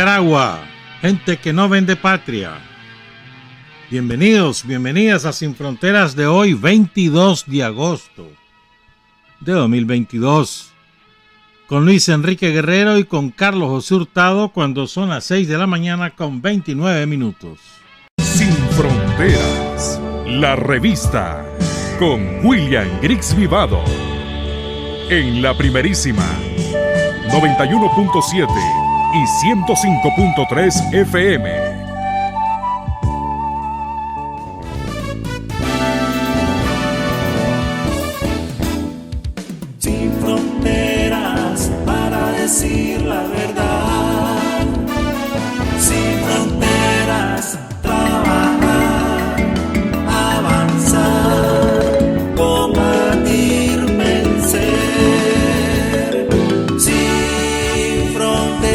Nicaragua, gente que no vende patria. Bienvenidos, bienvenidas a Sin Fronteras de hoy, 22 de agosto de 2022. Con Luis Enrique Guerrero y con Carlos José Hurtado cuando son las 6 de la mañana con 29 minutos. Sin Fronteras, la revista con William Griggs Vivado. En la primerísima 91.7 y 105.3 FM. Sin fronteras para decir la verdad. Sin fronteras, trabajar, avanzar, combatir, vencer. Sin fronteras.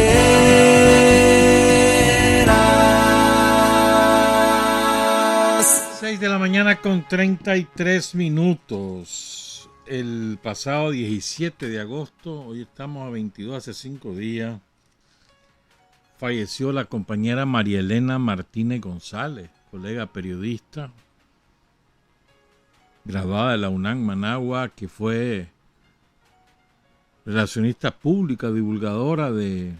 6 de la mañana con 33 minutos. El pasado 17 de agosto, hoy estamos a 22, hace 5 días, falleció la compañera María Elena Martínez González, colega periodista, graduada de la UNAM Managua, que fue relacionista pública, divulgadora del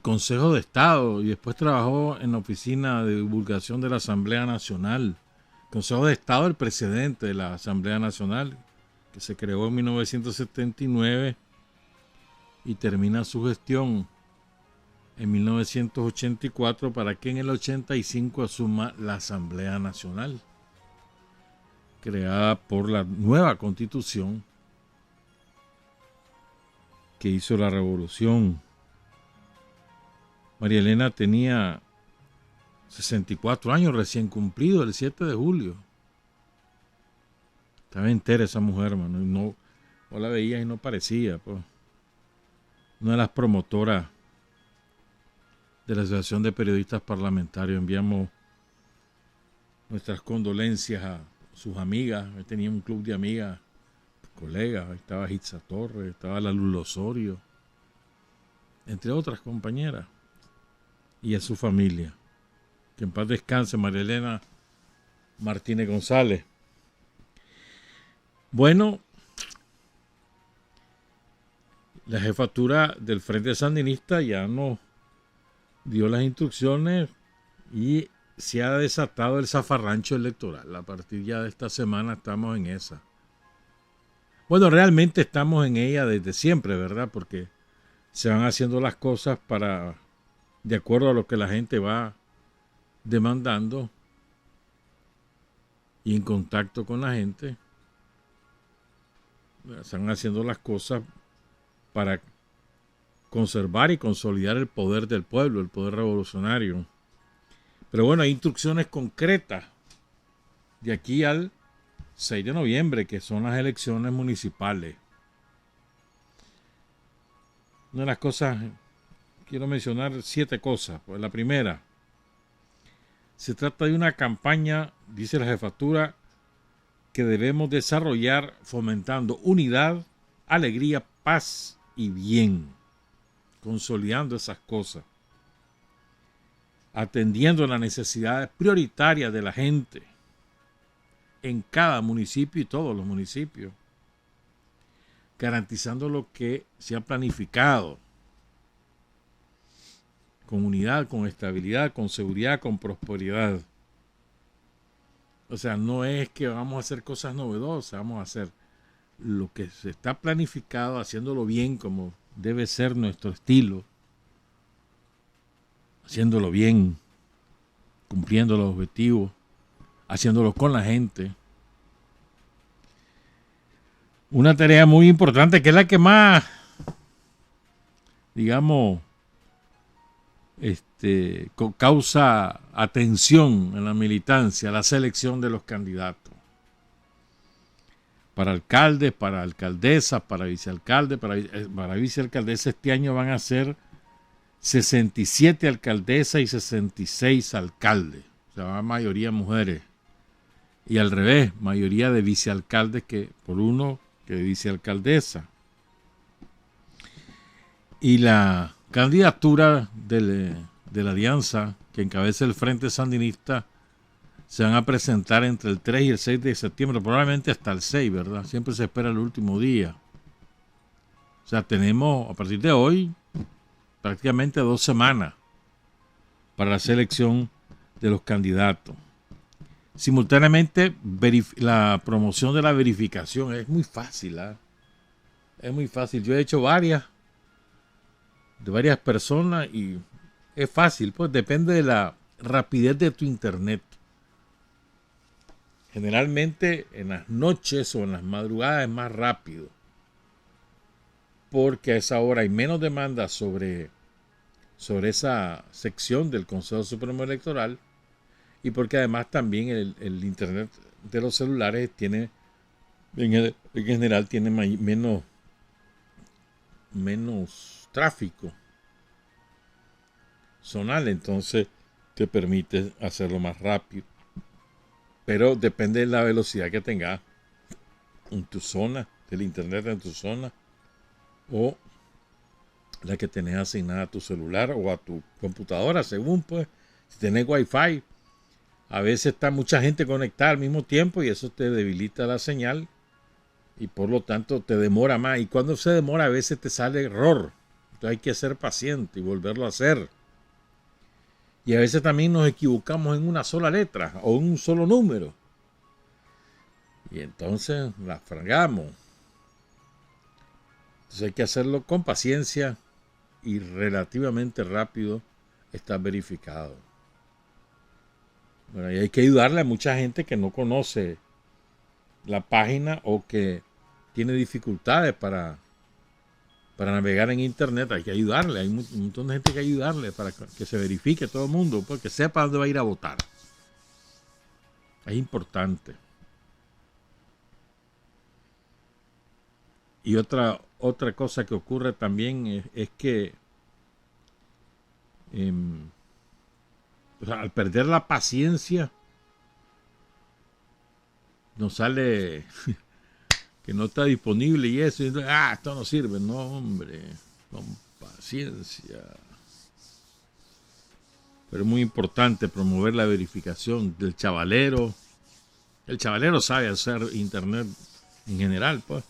Consejo de Estado y después trabajó en la Oficina de Divulgación de la Asamblea Nacional. Consejo de Estado, el precedente de la Asamblea Nacional, que se creó en 1979 y termina su gestión en 1984 para que en el 85 asuma la Asamblea Nacional, creada por la nueva Constitución que hizo la Revolución. María Elena tenía 64 años recién cumplido el 7 de julio. Estaba entera esa mujer, mano. Y no la veía y no parecía, pues. Una de las promotoras de la Asociación de Periodistas Parlamentarios. Enviamos nuestras condolencias a sus amigas. Él tenía un club de amigas, colegas. Ahí estaba Hitza Torres, estaba la Lula Osorio, entre otras compañeras. Y a su familia. Que en paz descanse María Elena Martínez González. Bueno, la jefatura del Frente Sandinista ya nos dio las instrucciones y se ha desatado el zafarrancho electoral. A partir ya de esta semana estamos en esa. Bueno, realmente estamos en ella desde siempre, ¿verdad? Porque se van haciendo las cosas de acuerdo a lo que la gente va demandando y en contacto con la gente. Están haciendo las cosas para conservar y consolidar el poder del pueblo, el poder revolucionario. Pero bueno, hay instrucciones concretas de aquí al 6 de noviembre, que son las elecciones municipales. Una de las cosas, quiero mencionar 7 cosas. Pues la primera, se trata de una campaña, dice la jefatura, que debemos desarrollar fomentando unidad, alegría, paz y bien, consolidando esas cosas, atendiendo las necesidades prioritarias de la gente en cada municipio y todos los municipios, garantizando lo que se ha planificado, con unidad, con estabilidad, con seguridad, con prosperidad. O sea, no es que vamos a hacer cosas novedosas, vamos a hacer lo que se está planificado, haciéndolo bien como debe ser nuestro estilo, haciéndolo bien, cumpliendo los objetivos, haciéndolo con la gente. Una tarea muy importante que es la que más, digamos, causa atención en la militancia, la selección de los candidatos. Para alcaldes, para alcaldesas, para vicealcaldes, para vicealcaldesas este año van a ser 67 alcaldesas y 66 alcaldes. O sea, la mayoría mujeres. Y al revés, mayoría de vicealcaldes por uno que de vicealcaldesa. Y la candidaturas de la alianza que encabeza el Frente Sandinista se van a presentar entre el 3 y el 6 de septiembre, probablemente hasta el 6, ¿verdad? Siempre se espera el último día. O sea, tenemos a partir de hoy prácticamente 2 semanas para la selección de los candidatos. Simultáneamente, la promoción de la verificación es muy fácil. Es muy fácil. Yo he hecho de varias personas y es fácil, pues depende de la rapidez de tu internet. Generalmente en las noches o en las madrugadas es más rápido, porque a esa hora hay menos demanda sobre esa sección del Consejo Supremo Electoral, y porque además también el internet de los celulares tiene, en general, tiene menos tráfico zonal, entonces te permite hacerlo más rápido. Pero depende de la velocidad que tengas en tu zona, del internet en tu zona, o la que tenés asignada a tu celular o a tu computadora, según, pues, si tenés wifi. A veces está mucha gente conectada al mismo tiempo y eso te debilita la señal y por lo tanto te demora más. Y cuando se demora a veces te sale error. Entonces hay que ser paciente y volverlo a hacer. Y a veces también nos equivocamos en una sola letra o en un solo número. Y entonces la fragamos. Entonces hay que hacerlo con paciencia y relativamente rápido está verificado. Bueno, y hay que ayudarle a mucha gente que no conoce la página o que tiene dificultades para navegar en internet. Hay que ayudarle, hay un montón de gente que ayudarle para que se verifique todo el mundo, porque sepa dónde va a ir a votar. Es importante. Y otra cosa que ocurre también es que o sea, al perder la paciencia nos sale que no está disponible y eso, y esto no sirve. No, hombre, con paciencia. Pero es muy importante promover la verificación del chavalero. El chavalero sabe hacer internet en general, pues,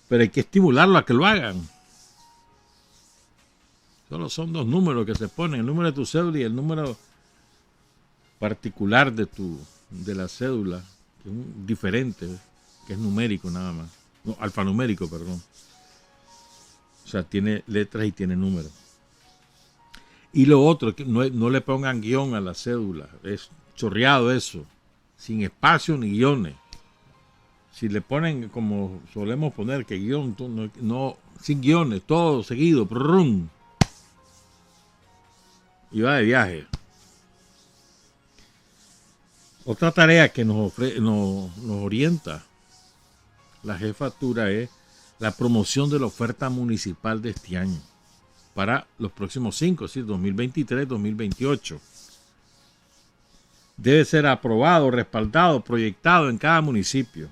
pero hay que estimularlo a que lo hagan. Solo son 2 números que se ponen, el número de tu cédula y el número particular de la cédula, que es diferente, que es numérico nada más. No, alfanumérico, perdón. O sea, tiene letras y tiene números. Y lo otro, que no le pongan guión a la cédula. Es chorreado eso. Sin espacio ni guiones. Si le ponen, como solemos poner, que guión, no, sin guiones, todo seguido. Prrrum, y va de viaje. Otra tarea que nos orienta la jefatura es la promoción de la oferta municipal de este año para los próximos 5, es decir, 2023-2028. Debe ser aprobado, respaldado, proyectado en cada municipio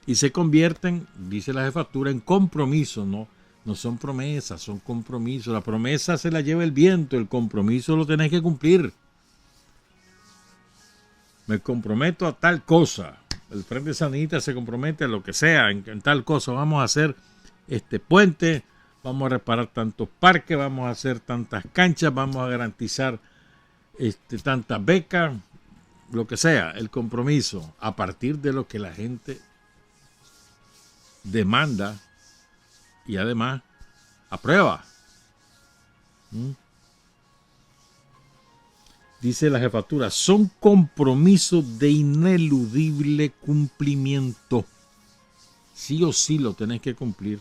y se convierten, dice la jefatura, en compromisos, no son promesas, son compromisos. La promesa se la lleva el viento, el compromiso lo tenés que cumplir. Me comprometo a tal cosa. El Frente Sandinista se compromete a lo que sea, en tal cosa. Vamos a hacer este puente, vamos a reparar tantos parques, vamos a hacer tantas canchas, vamos a garantizar tantas becas, lo que sea, el compromiso, a partir de lo que la gente demanda y además aprueba. Dice la jefatura, son compromisos de ineludible cumplimiento. Sí o sí lo tenés que cumplir.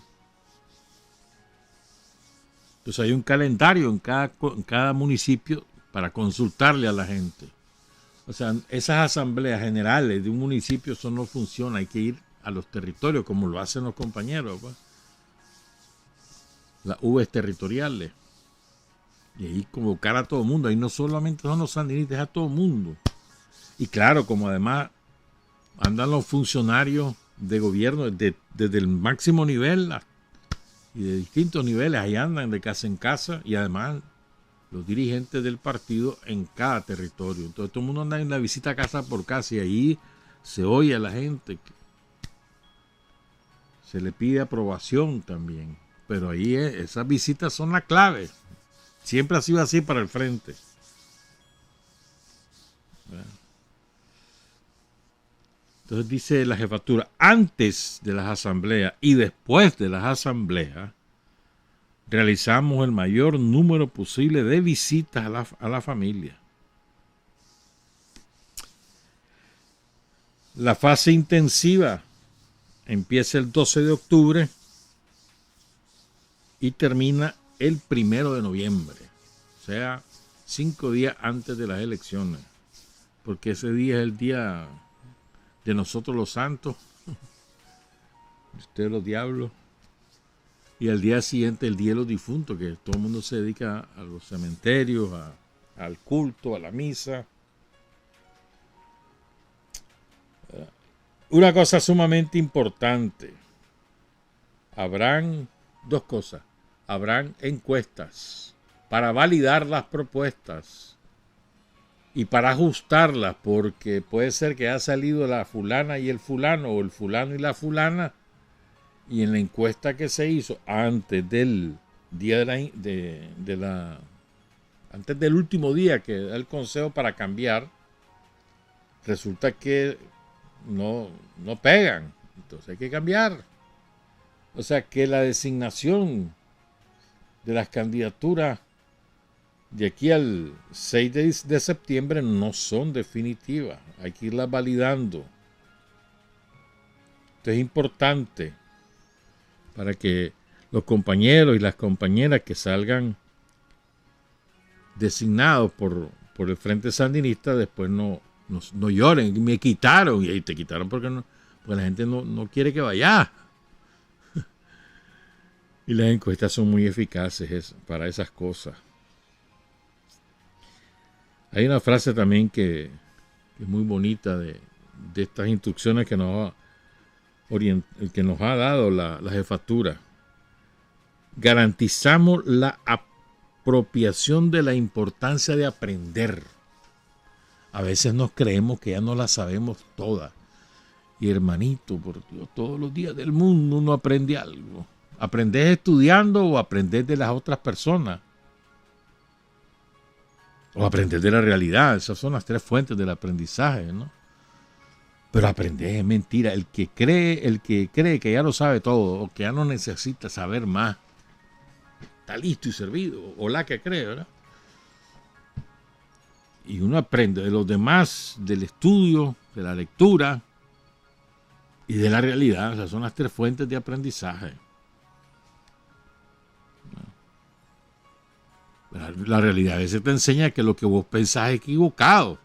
Entonces hay un calendario en cada municipio para consultarle a la gente. O sea, esas asambleas generales de un municipio, eso no funciona. Hay que ir a los territorios como lo hacen los compañeros, pues. Las Vs territoriales. Y ahí convocar a todo el mundo. Ahí no solamente son los sandinistas, es a todo el mundo. Y claro, como además andan los funcionarios de gobierno desde el máximo nivel y de distintos niveles, ahí andan de casa en casa, y además los dirigentes del partido en cada territorio. Entonces todo el mundo anda en la visita casa por casa, y ahí se oye a la gente, se le pide aprobación también, pero ahí esas visitas son la clave. Siempre ha sido así para el frente. Entonces dice la jefatura, antes de las asambleas y después de las asambleas, realizamos el mayor número posible de visitas a la familia. La fase intensiva empieza el 12 de octubre y termina el 1 de noviembre, o sea, 5 días antes de las elecciones, porque ese día es el día de nosotros los santos, ustedes los diablos, y al día siguiente el día de los difuntos, que todo el mundo se dedica a los cementerios, al culto, a la misa. Una cosa sumamente importante, habrán dos cosas. Habrán encuestas para validar las propuestas y para ajustarlas, porque puede ser que haya salido la fulana y el fulano, o el fulano y la fulana, y en la encuesta que se hizo antes del día antes del último día que da el consejo para cambiar, resulta que no pegan, entonces hay que cambiar. O sea que la designación de las candidaturas de aquí al 6 de septiembre no son definitivas, hay que irlas validando. Esto es importante para que los compañeros y las compañeras que salgan designados por el Frente Sandinista después no lloren, me quitaron, y te quitaron porque la gente no quiere que vaya. Y las encuestas son muy eficaces para esas cosas. Hay una frase también que es muy bonita de estas instrucciones que nos ha dado la jefatura. Garantizamos la apropiación de la importancia de aprender. A veces nos creemos que ya no la sabemos toda. Y hermanito, por Dios, todos los días del mundo uno aprende algo. ¿Aprendés estudiando o aprendés de las otras personas? O aprender de la realidad. Esas son las tres fuentes del aprendizaje, ¿no? Pero aprender es mentira. El que cree que ya lo sabe todo, o que ya no necesita saber más, está listo y servido. O la que cree, ¿verdad? Y uno aprende de los demás, del estudio, de la lectura y de la realidad. O sea, son las tres fuentes de aprendizaje. La realidad a veces te enseña que lo que vos pensás es equivocado.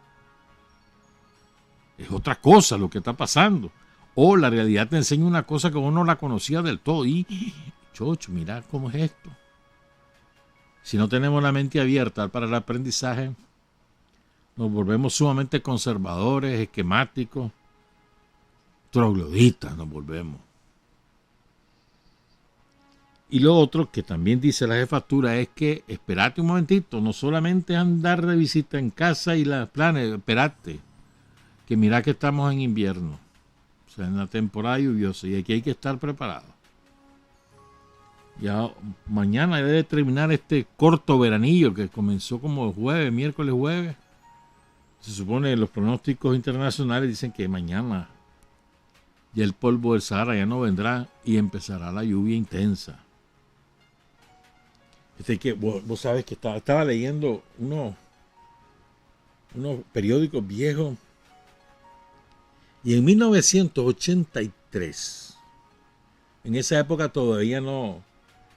Es otra cosa lo que está pasando. O la realidad te enseña una cosa que vos no la conocías del todo. Y, chocho, mira cómo es esto. Si no tenemos la mente abierta para el aprendizaje, nos volvemos sumamente conservadores, esquemáticos, trogloditas nos volvemos. Y lo otro que también dice la jefatura es que esperate un momentito, no solamente andar de visita en casa y las planes, esperate, que mira que estamos en invierno, o sea, en la temporada lluviosa, y aquí hay que estar preparado. Ya mañana debe terminar este corto veranillo que comenzó como miércoles, jueves. Se supone que los pronósticos internacionales dicen que mañana ya el polvo del Sahara ya no vendrá y empezará la lluvia intensa. Que vos sabes que estaba leyendo unos periódicos viejos, y en 1983, en esa época todavía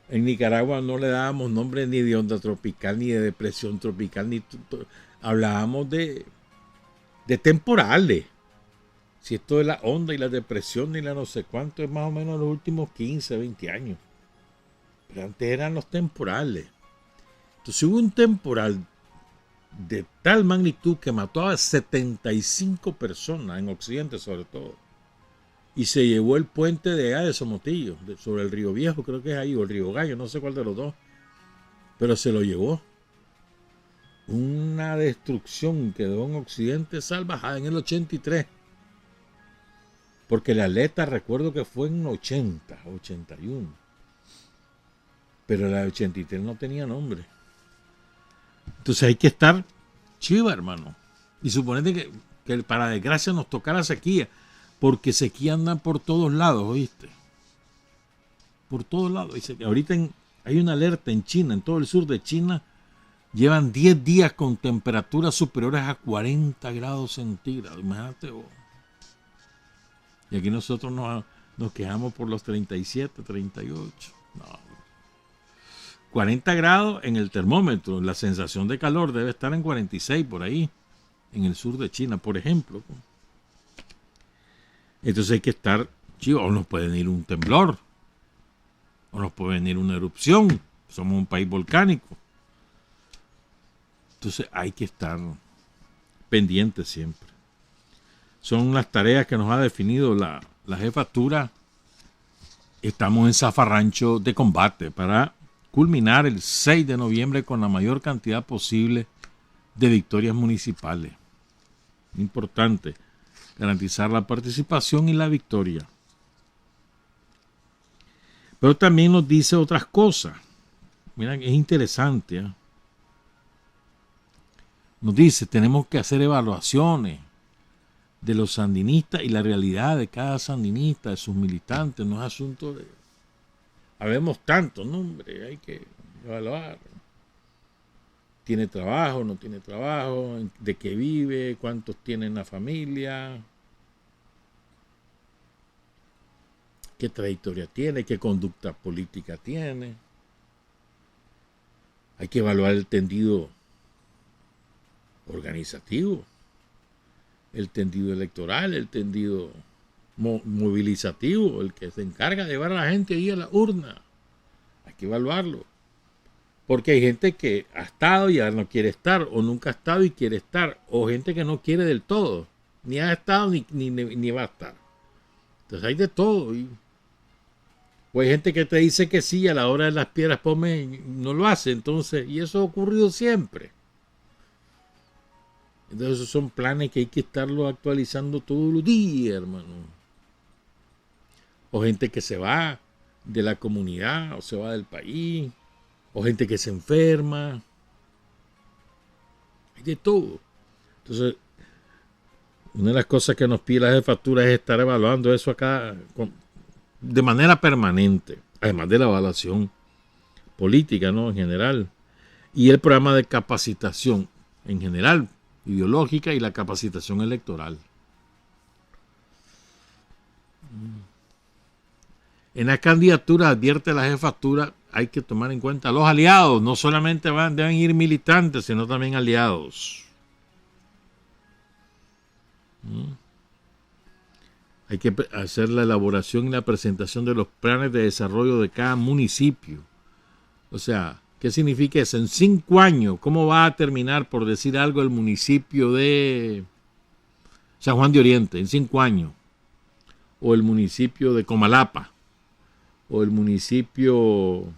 en Nicaragua no le dábamos nombre ni de onda tropical, ni de depresión tropical, hablábamos de temporales. Si esto de la onda y la depresión y la no sé cuánto es más o menos los últimos 15, 20 años. Pero antes eran los temporales. Entonces hubo un temporal de tal magnitud que mató a 75 personas en Occidente sobre todo. y se llevó el puente de allá de Somotillo, sobre el Río Viejo, creo que es ahí, o el Río Gallo, no sé cuál de los dos, pero se lo llevó. Una destrucción quedó en Occidente salvajada en el 83. Porque la Atleta recuerdo que fue en 80, 81. Pero la de 83 no tenía nombre. Entonces hay que estar chiva, hermano. Y suponete que para desgracia nos tocara sequía. Porque sequía anda por todos lados, ¿oíste? Por todos lados. Ahorita hay una alerta en China, en todo el sur de China. Llevan 10 días con temperaturas superiores a 40 grados centígrados. Imagínate vos. Y aquí nosotros nos quejamos por los 37, 38. No. 40 grados en el termómetro. La sensación de calor debe estar en 46 por ahí. En el sur de China, por ejemplo. Entonces hay que estar, chivo, o nos puede venir un temblor. O nos puede venir una erupción. Somos un país volcánico. Entonces hay que estar pendientes siempre. Son las tareas que nos ha definido la jefatura. Estamos en zafarrancho de combate para culminar el 6 de noviembre con la mayor cantidad posible de victorias municipales. Importante garantizar la participación y la victoria. Pero también nos dice otras cosas. Mira, es interesante, ¿eh? Nos dice, tenemos que hacer evaluaciones de los sandinistas y la realidad de cada sandinista, de sus militantes. No es asunto de... Habemos tantos, ¿no, hombre? Hay que evaluar. ¿Tiene trabajo? ¿No tiene trabajo? ¿De qué vive? ¿Cuántos tienen la familia? ¿Qué trayectoria tiene? ¿Qué conducta política tiene? Hay que evaluar el tendido organizativo, el tendido electoral, el tendido movilizativo, el que se encarga de llevar a la gente ahí a la urna. Hay que evaluarlo. Porque hay gente que ha estado y ya no quiere estar, o nunca ha estado y quiere estar, o gente que no quiere del todo, ni ha estado ni va a estar. Entonces hay de todo. O hay gente que te dice que sí, a la hora de las piedras no lo hace. Entonces, y eso ha ocurrido siempre. Entonces esos son planes que hay que estarlo actualizando todos los días, hermano. O gente que se va de la comunidad, o se va del país, o gente que se enferma. Hay de todo. Entonces, una de las cosas que nos pide la jefatura es estar evaluando eso acá de manera permanente, además de la evaluación política, ¿no? En general. Y el programa de capacitación en general, ideológica, y la capacitación electoral. En la candidatura advierte la jefatura, hay que tomar en cuenta a los aliados, no solamente deben ir militantes, sino también aliados. Hay que hacer la elaboración y la presentación de los planes de desarrollo de cada municipio. O sea, ¿qué significa eso? En 5 años, ¿cómo va a terminar, por decir algo, el municipio de San Juan de Oriente? En 5 años. O el municipio de Comalapa. O el municipio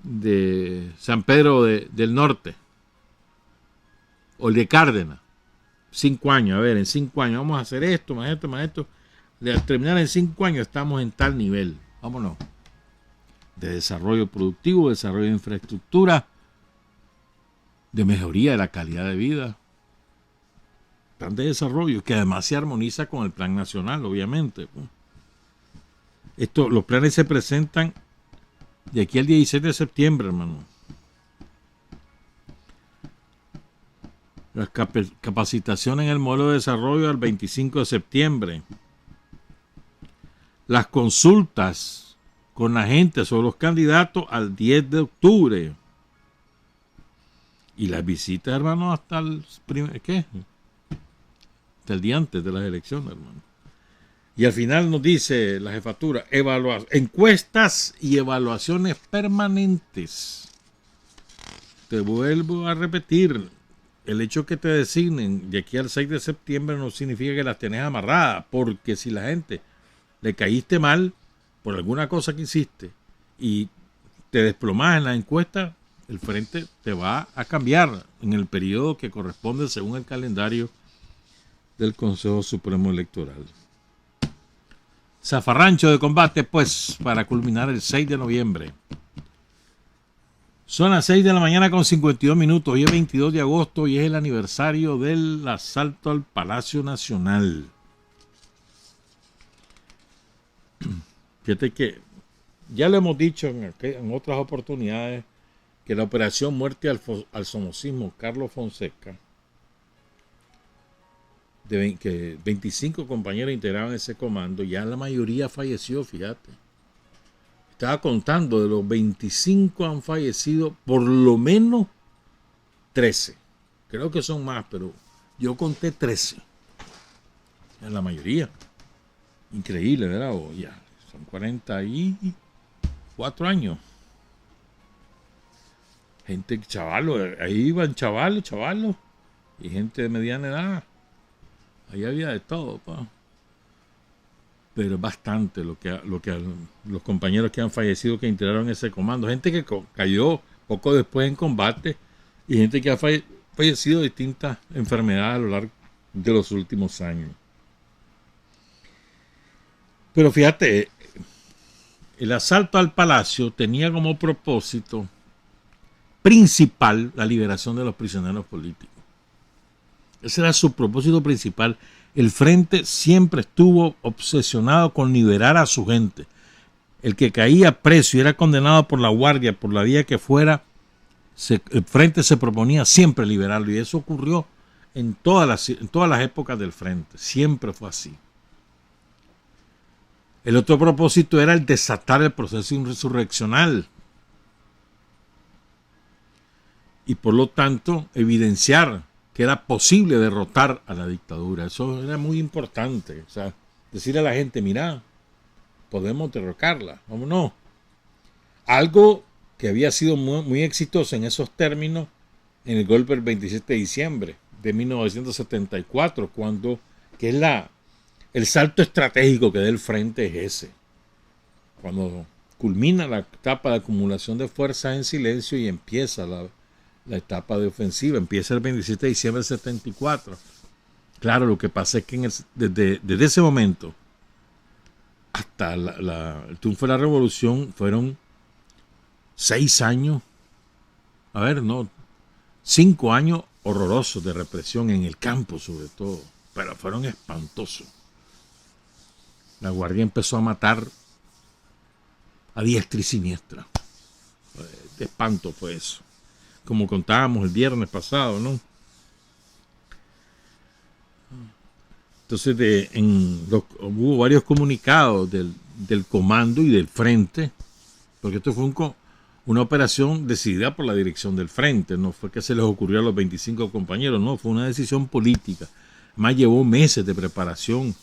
de San Pedro del Norte. O el de Cárdenas. 5 años. A ver, en 5 años vamos a hacer esto, más esto, más esto. Al terminar en 5 años estamos en tal nivel. Vámonos. De desarrollo productivo, desarrollo de infraestructura, de mejoría de la calidad de vida. Plan de desarrollo que además se armoniza con el plan nacional, obviamente. Los planes se presentan de aquí al 16 de septiembre, hermano. La capacitación en el modelo de desarrollo al 25 de septiembre. Las consultas con la gente sobre los candidatos al 10 de octubre. Y las visitas, hermano, hasta el hasta el día antes de las elecciones, hermano. Y al final nos dice la jefatura, encuestas y evaluaciones permanentes. Te vuelvo a repetir, el hecho que te designen de aquí al 6 de septiembre no significa que las tenés amarradas, porque si la gente le caíste mal por alguna cosa que hiciste y te desplomás en la encuesta, el frente te va a cambiar en el periodo que corresponde según el calendario del Consejo Supremo Electoral. Zafarrancho de combate, pues, para culminar el 6 de noviembre. Son las 6 de la mañana con 52 minutos. Hoy es 22 de agosto y es el aniversario del asalto al Palacio Nacional. Fíjate que ya lo hemos dicho en otras oportunidades que la operación Muerte al Somocismo Carlos Fonseca, que 25 compañeros integraban ese comando, ya la mayoría falleció, fíjate. Estaba contando, de los 25 han fallecido por lo menos 13. Creo que son más, pero yo conté 13. Es la mayoría. Increíble, ¿verdad? Ya, son 44 años. Gente, chavalos, ahí iban chavalos, y gente de mediana edad. Ahí había de todo, pa. Pero es bastante lo que los compañeros que han fallecido que integraron ese comando. Gente que cayó poco después en combate y gente que ha fallecido de distintas enfermedades a lo largo de los últimos años. Pero fíjate, el asalto al palacio tenía como propósito principal la liberación de los prisioneros políticos. Ese era su propósito principal. El frente siempre estuvo obsesionado con liberar a su gente. El que caía preso y era condenado por la guardia, por la vía que fuera, el frente se proponía siempre liberarlo. Y eso ocurrió en todas las épocas del frente. Siempre fue así. El otro propósito era el desatar el proceso insurreccional. Y por lo tanto, evidenciar que era posible derrotar a la dictadura. Eso era muy importante. O sea, decirle a la gente, mira, podemos derrocarla, vámonos. Algo que había sido muy exitoso en esos términos en el golpe del 27 de diciembre de 1974, que es el salto estratégico que da el frente es ese. Cuando culmina la etapa de acumulación de fuerzas en silencio y empieza la etapa de ofensiva, empieza el 27 de diciembre del 74. Claro, lo que pasa es que desde ese momento hasta el triunfo de la revolución fueron 6 años, 5 años horrorosos de represión en el campo sobre todo, pero fueron espantosos. La guardia empezó a matar a diestra y siniestra. De espanto fue eso. Como contábamos el viernes pasado, ¿no? Entonces hubo varios comunicados del comando y del frente, porque esto fue una operación decidida por la dirección del frente, no fue que se les ocurrió a los 25 compañeros, no, fue una decisión política. Además llevó meses de preparación.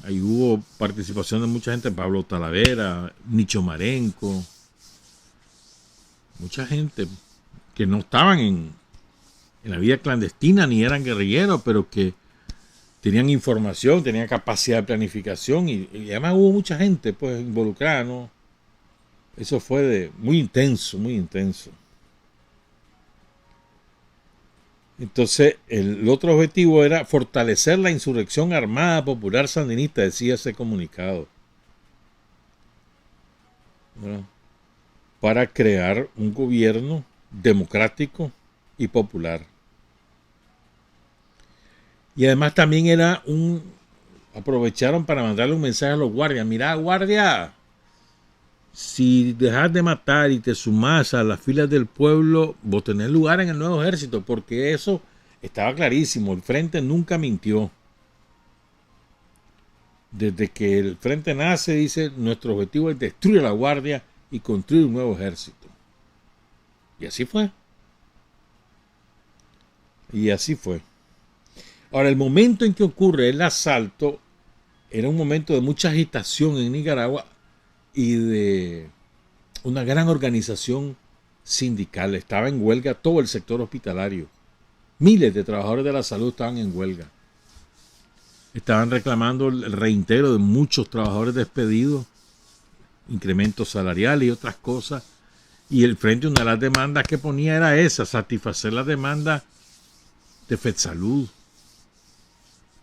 Ahí hubo participación de mucha gente, Pablo Talavera, Nicho Marenco, mucha gente que no estaban en la vida clandestina ni eran guerrilleros, pero que tenían información, tenían capacidad de planificación y además hubo mucha gente pues involucrada, ¿no? Eso fue muy intenso, muy intenso. Entonces, el otro objetivo era fortalecer la insurrección armada popular sandinista, decía ese comunicado, ¿verdad?, para crear un gobierno democrático y popular. Y además también aprovecharon para mandarle un mensaje a los guardias. Mirá, guardia, si dejas de matar y te sumás a las filas del pueblo, vos tenés lugar en el nuevo ejército, porque eso estaba clarísimo. El frente nunca mintió. Desde que el frente nace, dice, nuestro objetivo es destruir a la guardia y construir un nuevo ejército. Y así fue. Ahora, el momento en que ocurre el asalto era un momento de mucha agitación en Nicaragua y de una gran organización sindical. Estaba en huelga todo el sector hospitalario. Miles de trabajadores de la salud estaban en huelga. estaban reclamando el reintegro de muchos trabajadores despedidos, incrementos salariales y otras cosas. Y el frente, una de las demandas que ponía era esa, satisfacer la demanda de FedSalud.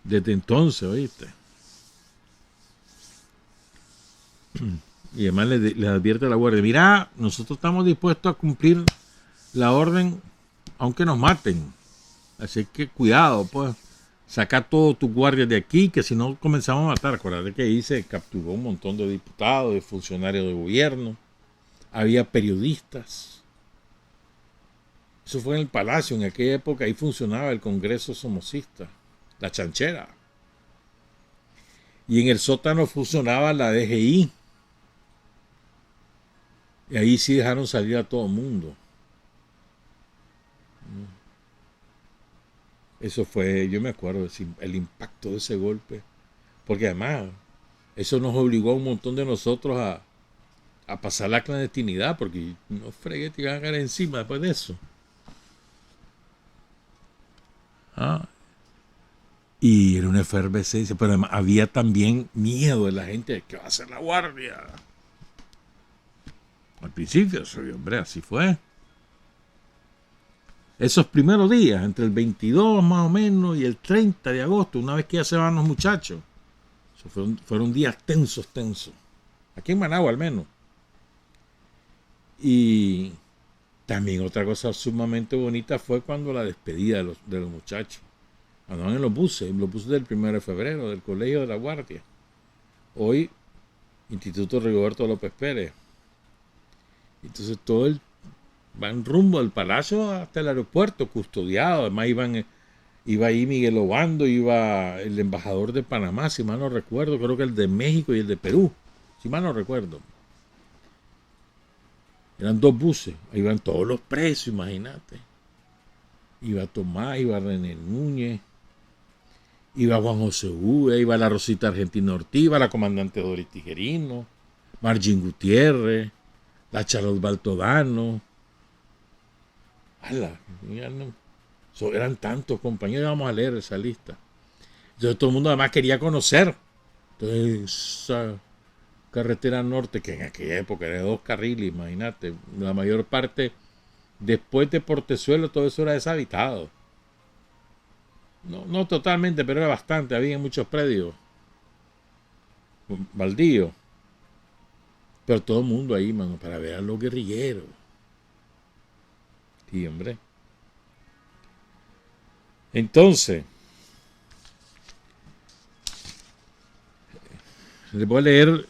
Desde entonces, ¿oíste? Y además les advierte a la guardia, mira, nosotros estamos dispuestos a cumplir la orden aunque nos maten. Así que cuidado, pues, saca todos tus guardias de aquí, que si no comenzamos a matar. Acuérdate que ahí se capturó un montón de diputados, de funcionarios de gobierno, había periodistas. Eso fue en el Palacio, en aquella época ahí funcionaba el Congreso Somocista, la chanchera. Y en el sótano funcionaba la DGI. Y ahí sí dejaron salir a todo el mundo. Eso fue, yo me acuerdo, el impacto de ese golpe. Porque además, eso nos obligó a un montón de nosotros a pasar la clandestinidad, porque no fregué, te iban a caer encima después de eso. Y era una efervescencia, pero además había también miedo de la gente de que va a hacer la guardia. Al principio, hombre, así fue. Esos primeros días, entre el 22 más o menos y el 30 de agosto, una vez que ya se van los muchachos, fueron días tensos. Aquí en Managua al menos. Y también otra cosa sumamente bonita fue cuando la despedida de los muchachos. Andaban en los buses del 1 de febrero, del Colegio de la Guardia. Hoy, Instituto Rigoberto López Pérez. Entonces van rumbo al palacio hasta el aeropuerto, custodiado. Además iba ahí Miguel Obando, iba el embajador de Panamá, si mal no recuerdo, creo que el de México y el de Perú, si mal no recuerdo. Eran 2 buses, ahí iban todos los presos, imagínate. Iba Tomás, iba René Núñez, iba Juan José Uve, iba la Rosita Argentina Ortiz, iba la comandante Doris Tijerino, Margin Gutiérrez, la Charlotte Baltodano. Eran tantos compañeros, vamos a leer esa lista. Entonces todo el mundo además quería conocer. Entonces esa carretera norte, que en aquella época era de 2 carriles, imagínate, la mayor parte, después de Portezuelo, todo eso era deshabitado. No totalmente, pero era bastante, había muchos predios baldíos. Pero todo el mundo ahí, mano, para ver a los guerrilleros. Sí, hombre. Entonces, les voy a leer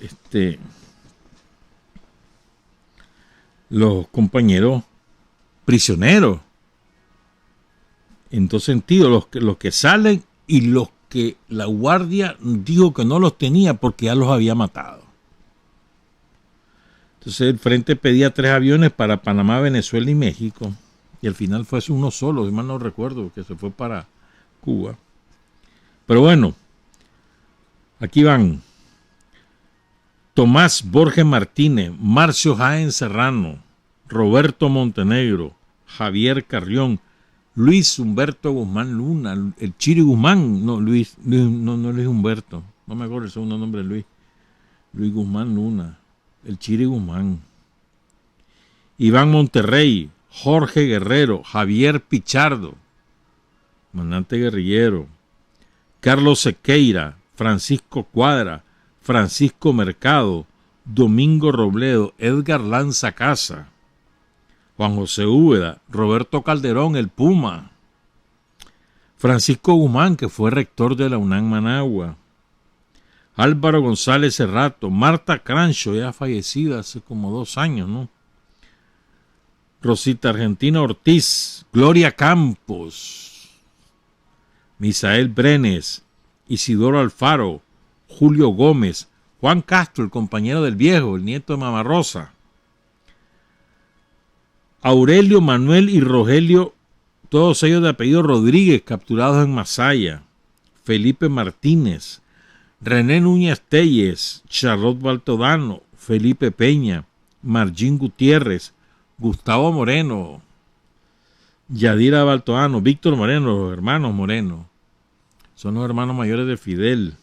los compañeros prisioneros. En 2 sentidos, los que salen y los que la guardia dijo que no los tenía porque ya los había matado. Entonces el frente pedía 3 aviones para Panamá, Venezuela y México. Y al final fue uno solo, si mal no recuerdo, que se fue para Cuba. Pero bueno, aquí van. Tomás Borges Martínez, Marcio Jaén Serrano, Roberto Montenegro, Javier Carrión, Luis Humberto Guzmán Luna, el Chiri Guzmán, no Luis Humberto, no me acuerdo el segundo nombre de Luis Guzmán Luna, el Chiri Guzmán, Iván Monterrey, Jorge Guerrero, Javier Pichardo, comandante guerrillero, Carlos Sequeira, Francisco Cuadra, Francisco Mercado, Domingo Robledo, Edgar Lanza Casa, Juan José Úbeda, Roberto Calderón, el Puma, Francisco Guzmán, que fue rector de la UNAM Managua, Álvaro González Cerrato, Marta Crancho, ya fallecida hace como 2 años, ¿no? Rosita Argentina Ortiz, Gloria Campos, Misael Brenes, Isidoro Alfaro, Julio Gómez, Juan Castro, el compañero del viejo, el nieto de Mamá Rosa, Aurelio, Manuel y Rogelio, todos ellos de apellido Rodríguez, capturados en Masaya, Felipe Martínez, René Núñez Telles, Charlotte Baltodano, Felipe Peña, Margin Gutiérrez, Gustavo Moreno, Yadira Baltodano, Víctor Moreno, los hermanos Moreno, Son los hermanos mayores de Fidel.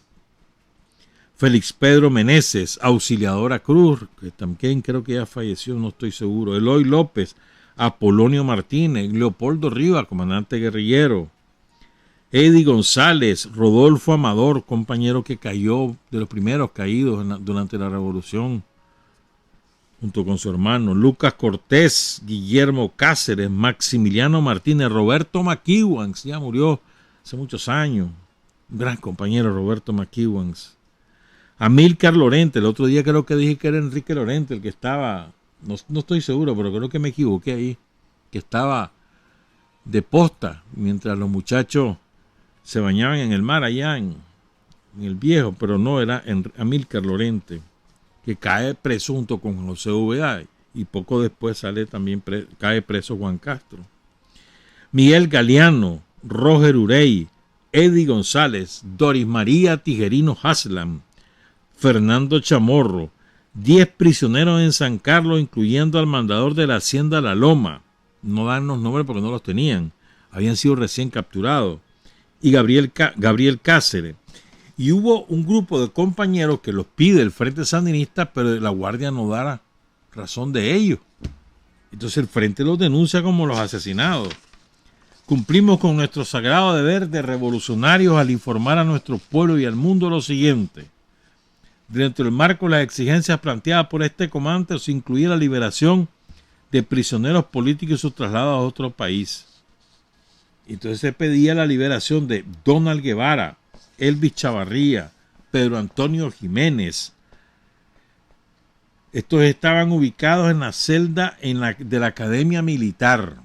Félix Pedro Meneses, Auxiliadora Cruz, que también creo que ya falleció, no estoy seguro. Eloy López, Apolonio Martínez, Leopoldo Rivas, comandante guerrillero. Eddie González, Rodolfo Amador, compañero que cayó, de los primeros caídos durante la Revolución, junto con su hermano. Lucas Cortés, Guillermo Cáceres, Maximiliano Martínez, Roberto McEwans, ya murió hace muchos años. Un gran compañero, Roberto McEwans. Amílcar Lorente, el otro día creo que dije que era Enrique Lorente, el que estaba, no estoy seguro, pero creo que me equivoqué ahí, que estaba de posta mientras los muchachos se bañaban en el mar allá en el Viejo, pero no, era Amílcar Lorente, que cae preso junto con José Uvedá, y poco después sale también cae preso Juan Castro. Miguel Galeano, Roger Urey, Eddie González, Doris María Tijerino Haslam, Fernando Chamorro, 10 prisioneros en San Carlos, incluyendo al mandador de la Hacienda La Loma. No dan los nombres porque no los tenían. Habían sido recién capturados. Y Gabriel Cáceres. Y hubo un grupo de compañeros que los pide el Frente Sandinista, pero la Guardia no da razón de ellos. Entonces el Frente los denuncia como los asesinados. Cumplimos con nuestro sagrado deber de revolucionarios al informar a nuestro pueblo y al mundo lo siguiente. Dentro del marco de las exigencias planteadas por este comandante se incluía la liberación de prisioneros políticos y su traslado a otro país. Entonces se pedía la liberación de Donald Guevara, Elvis Chavarría, Pedro Antonio Jiménez. Estos estaban ubicados en la celda de la Academia Militar.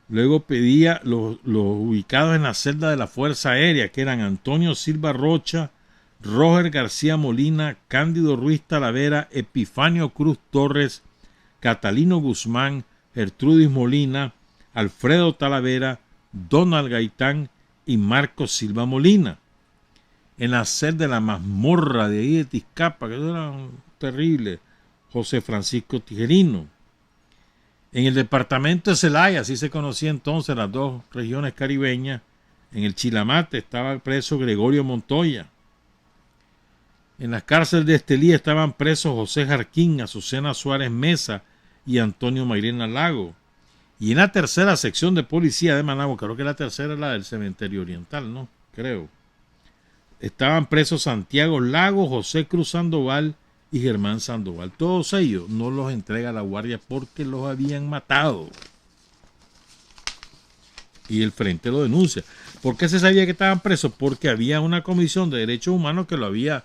Luego pedía los ubicados en la celda de la Fuerza Aérea, que eran Antonio Silva Rocha, Roger García Molina, Cándido Ruiz Talavera, Epifanio Cruz Torres, Catalino Guzmán, Gertrudis Molina, Alfredo Talavera, Donald Gaitán y Marcos Silva Molina. En la celda de la mazmorra de ahí de Tizcapa, que era terrible, José Francisco Tijerino. En el departamento de Celaya, así se conocía entonces las dos regiones caribeñas, en el Chilamate estaba preso Gregorio Montoya. En las cárceles de Estelí estaban presos José Jarquín, Azucena Suárez Mesa y Antonio Mairena Lago. Y en la tercera sección de policía de Managua, creo que la tercera es la del Cementerio Oriental, ¿no? Creo. Estaban presos Santiago Lago, José Cruz Sandoval y Germán Sandoval. Todos ellos no los entrega la Guardia porque los habían matado. Y el Frente lo denuncia. ¿Por qué se sabía que estaban presos? Porque había una comisión de derechos humanos que lo había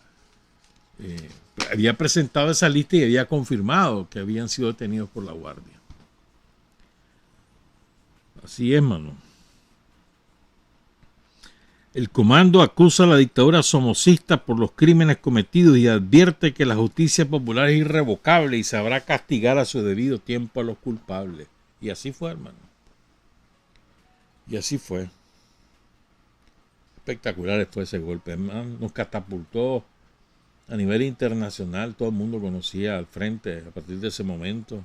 presentado esa lista y había confirmado que habían sido detenidos por la Guardia. Así es, mano. El comando acusa a la dictadura somocista por los crímenes cometidos y advierte que la justicia popular es irrevocable y sabrá castigar a su debido tiempo a los culpables. Y así fue, hermano. Y así fue. Espectacular fue ese golpe, hermano. Nos catapultó a nivel internacional. Todo el mundo conocía al Frente a partir de ese momento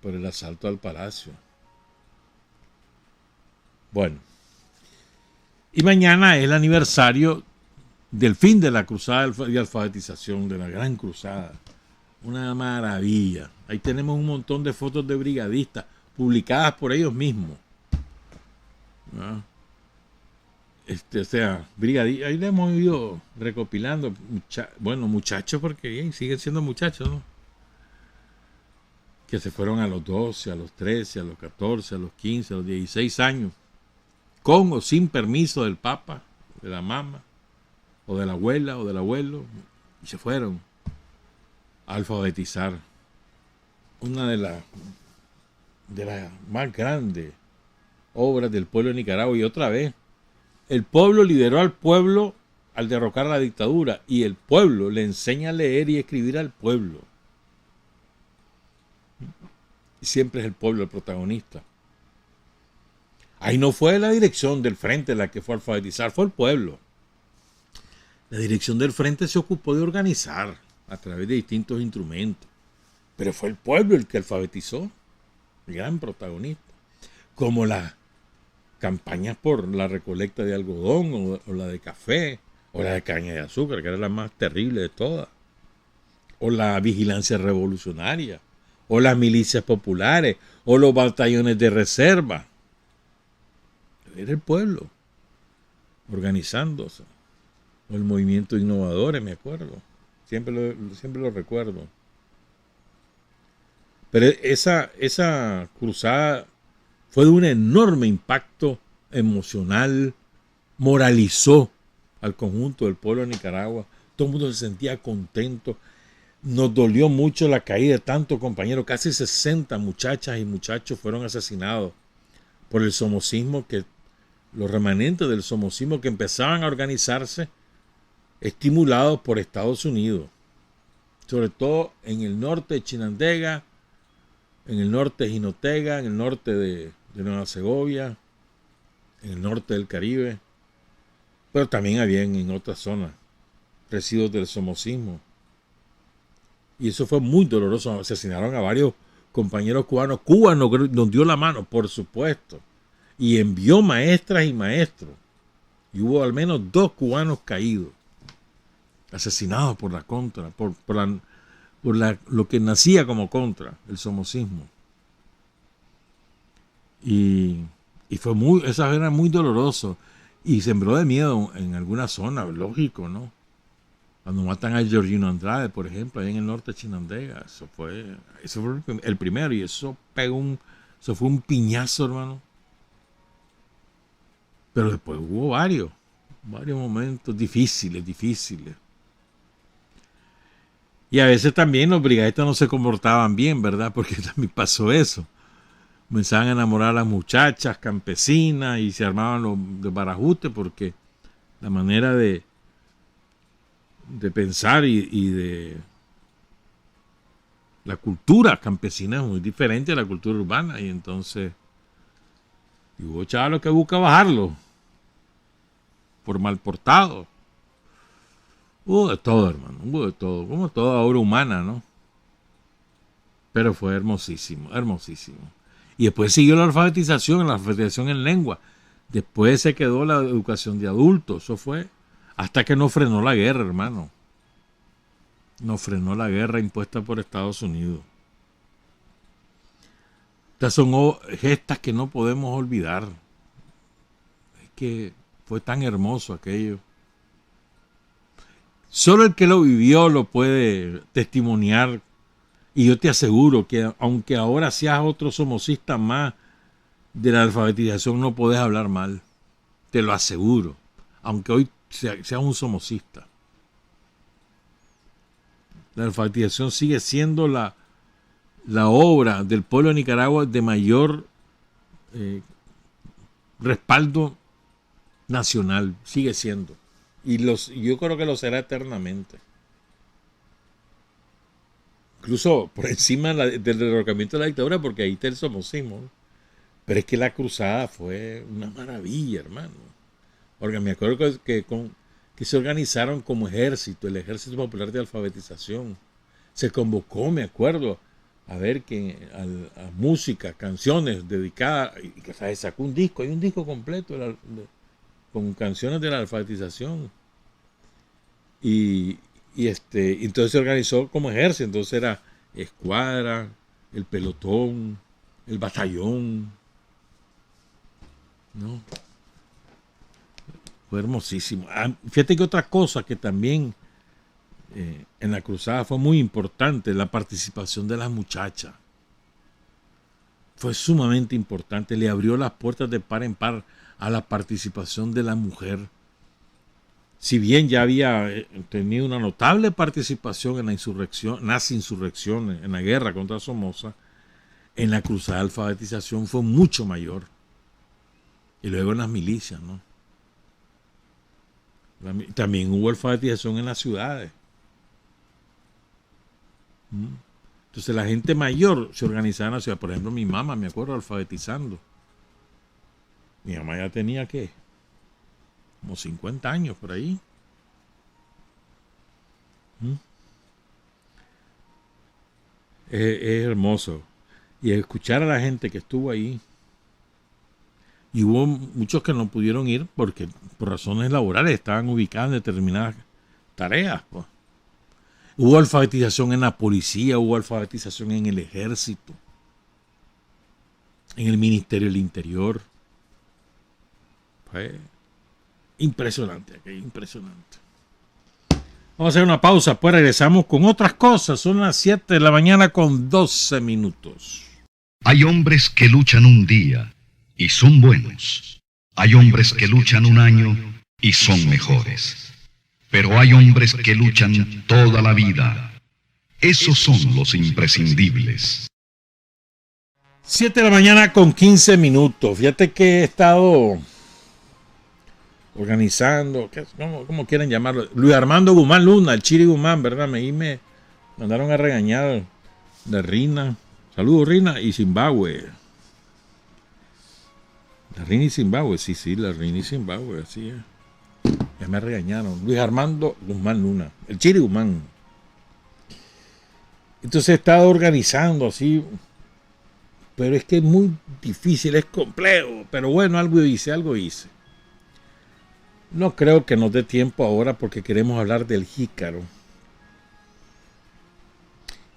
por el asalto al Palacio. Bueno. Y mañana es el aniversario del fin de la cruzada de alfabetización, de la gran cruzada. Una maravilla. Ahí tenemos un montón de fotos de brigadistas publicadas por ellos mismos. ¿No? Brigadistas, ahí le hemos ido recopilando, muchachos, porque siguen siendo muchachos, ¿no? Que se fueron a los 12, a los 13, a los 14, a los 15, a los 16 años. Con o sin permiso del Papa, de la mamá, o de la abuela, o del abuelo, y se fueron a alfabetizar. Una de las más grandes obras del pueblo de Nicaragua. Y otra vez, el pueblo lideró al pueblo al derrocar a la dictadura, y el pueblo le enseña a leer y escribir al pueblo. Y siempre es el pueblo el protagonista. Ahí no fue la dirección del Frente la que fue a alfabetizar, fue el pueblo. La dirección del Frente se ocupó de organizar a través de distintos instrumentos. Pero fue el pueblo el que alfabetizó, el gran protagonista. Como la campañas por la recolecta de algodón o la de café o la de caña de azúcar, que era la más terrible de todas, o la vigilancia revolucionaria, o las milicias populares, o los batallones de reserva. Era el pueblo organizándose, o el movimiento Innovadores, me acuerdo, siempre lo recuerdo. Pero esa cruzada fue de un enorme impacto emocional, moralizó al conjunto del pueblo de Nicaragua, todo el mundo se sentía contento. Nos dolió mucho la caída de tantos compañeros, casi 60 muchachas y muchachos fueron asesinados por el somocismo, los remanentes del somocismo que empezaban a organizarse, estimulados por Estados Unidos, sobre todo en el norte de Chinandega, en el norte de Jinotega, en el norte de Nueva Segovia, en el norte del Caribe, pero también había en otras zonas residuos del somocismo. Y eso fue muy doloroso. Asesinaron a varios compañeros cubanos. Cuba nos dio la mano, por supuesto, y envió maestras y maestros. Y hubo al menos 2 cubanos caídos, asesinados por la contra, por lo que nacía como contra, el somocismo. Y esa era muy doloroso. Y sembró de miedo en algunas zonas, lógico, ¿no? Cuando matan a Georgino Andrade, por ejemplo, ahí en el norte de Chinandega, eso fue el primero, y eso fue un piñazo, hermano. Pero después hubo varios momentos difíciles. Y a veces también los brigadistas no se comportaban bien, ¿verdad? Porque también pasó eso. Comenzaban a enamorar a las muchachas campesinas y se armaban los desbarajustes, porque la manera de pensar y de la cultura campesina es muy diferente a la cultura urbana, y entonces hubo chavalos que buscan bajarlo por mal portado. Hubo de todo, hermano, hubo de todo, como toda obra humana, ¿no? Pero fue hermosísimo. Y después siguió la alfabetización en lengua. Después se quedó la educación de adultos. Eso fue hasta que no frenó la guerra, hermano. No frenó la guerra impuesta por Estados Unidos. Estas son gestas que no podemos olvidar. Es que fue tan hermoso aquello. Solo el que lo vivió lo puede testimoniar. Y yo te aseguro que aunque ahora seas otro somocista más de la alfabetización, no podés hablar mal. Te lo aseguro. Aunque hoy seas un somocista. La alfabetización sigue siendo la obra del pueblo de Nicaragua de mayor respaldo nacional. Sigue siendo. Y yo creo que lo será eternamente. Incluso por encima del derrocamiento de la dictadura, porque ahí está el somocismo. Pero es que la cruzada fue una maravilla, hermano. Porque me acuerdo que se organizaron como ejército, el Ejército Popular de Alfabetización. Se convocó, me acuerdo, a ver a música, canciones dedicadas, y que se sacó un disco, hay un disco completo con canciones de la alfabetización. Entonces se organizó como ejército. Entonces era escuadra, el pelotón, el batallón, ¿no? Fue hermosísimo. Fíjate que otra cosa que también en la cruzada fue muy importante, la participación de las muchachas. Fue sumamente importante. Le abrió las puertas de par en par a la participación de la mujer. Si bien ya había tenido una notable participación en las insurrecciones, en la guerra contra Somoza, en la cruzada de alfabetización fue mucho mayor. Y luego en las milicias, ¿no? También hubo alfabetización en las ciudades. Entonces la gente mayor se organizaba en la ciudad. Por ejemplo, mi mamá, me acuerdo, alfabetizando. Mi mamá ya tenía, ¿qué? Como 50 años por ahí. Es hermoso. Y escuchar a la gente que estuvo ahí. Y hubo muchos que no pudieron ir porque por razones laborales estaban ubicados en determinadas tareas. Pues. Hubo alfabetización en la policía, hubo alfabetización en el ejército, en el Ministerio del Interior. Fue impresionante, aquello, impresionante. Vamos a hacer una pausa, pues regresamos con otras cosas. Son las 7 de la mañana con 12 minutos. Hay hombres que luchan un día y son buenos. Hay hombres que luchan un año y son mejores. Pero hay hombres que luchan toda la vida. Esos son los imprescindibles. 7 de la mañana con 15 minutos. Fíjate que he estado organizando, ¿cómo quieren llamarlo? Luis Armando Guzmán Luna, el Chiri Guzmán, ¿verdad? Me mandaron a regañar de Rina. Saludos, Rina y Zimbabue. La Rina y Zimbabue, sí, la Rina y Zimbabue, así es. Ya me regañaron. Luis Armando Guzmán Luna, el Chiri Guzmán. Entonces he estado organizando así, pero es que es muy difícil, es complejo. Pero bueno, algo hice. No creo que nos dé tiempo ahora porque queremos hablar del jícaro.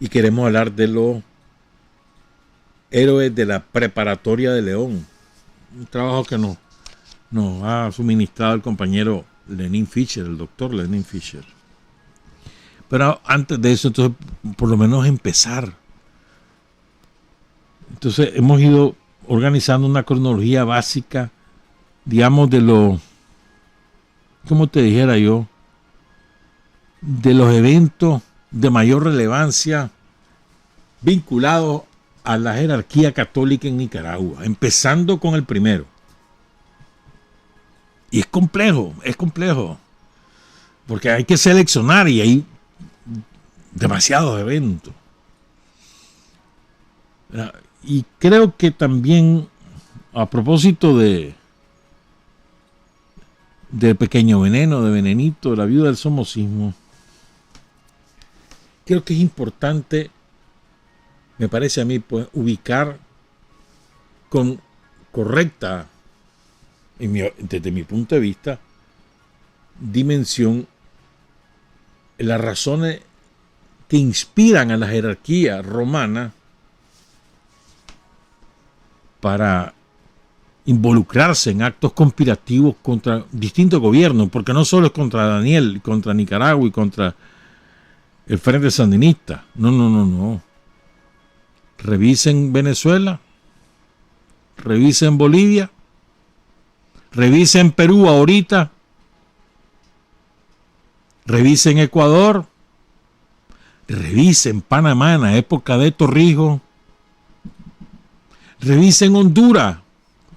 Y queremos hablar de los héroes de la preparatoria de León. Un trabajo que nos ha suministrado el compañero Lenín Fischer, el doctor Lenín Fischer. Pero antes de eso, entonces, por lo menos empezar. Entonces, hemos ido organizando una cronología básica, digamos, de los, ¿cómo te dijera yo? De los eventos de mayor relevancia vinculados a la jerarquía católica en Nicaragua, empezando con el primero. Y es complejo, porque hay que seleccionar y hay demasiados eventos. Y creo que también, a propósito de Pequeño Veneno, de Venenito, la viuda del somocismo, creo que es importante, me parece a mí, pues, ubicar con correcta, desde mi punto de vista, dimensión, las razones que inspiran a la jerarquía romana para involucrarse en actos conspirativos contra distintos gobiernos, porque no solo es contra Daniel, contra Nicaragua y contra el Frente Sandinista. No. Revisen Venezuela, revisen Bolivia, revisen Perú ahorita, revisen Ecuador, revisen Panamá en la época de Torrijos, revisen Honduras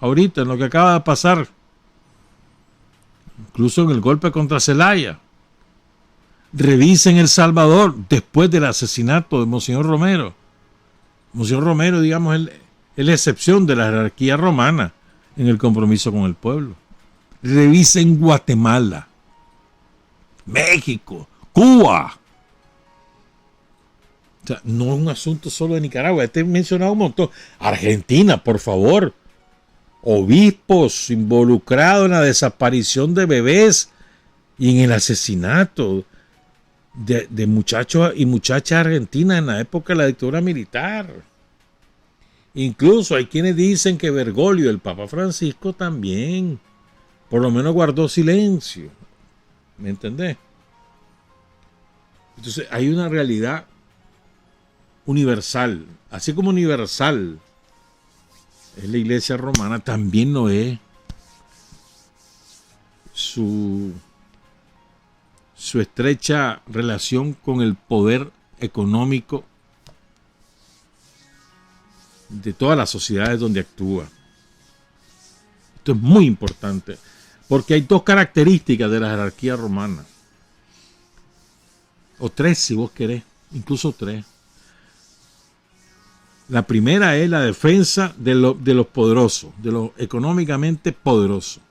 ahorita en lo que acaba de pasar, incluso en el golpe contra Zelaya, revisen El Salvador después del asesinato de Monseñor Romero. Monseñor Romero, digamos, es la excepción de la jerarquía romana en el compromiso con el pueblo. Revisen Guatemala, México, Cuba. O sea, no es un asunto solo de Nicaragua. Te he mencionado un montón. Argentina, por favor. Obispos involucrados en la desaparición de bebés y en el asesinato de muchachos y muchachas argentinas en la época de la dictadura militar. Incluso hay quienes dicen que Bergoglio, el Papa Francisco, también por lo menos guardó silencio. ¿Me entendés? Entonces hay una realidad universal. Así como universal es la Iglesia romana, también lo es su estrecha relación con el poder económico de todas las sociedades donde actúa. Esto es muy importante porque hay dos características de la jerarquía romana, o tres si vos querés, incluso tres. La primera es la defensa de los poderosos, de los económicamente poderosos.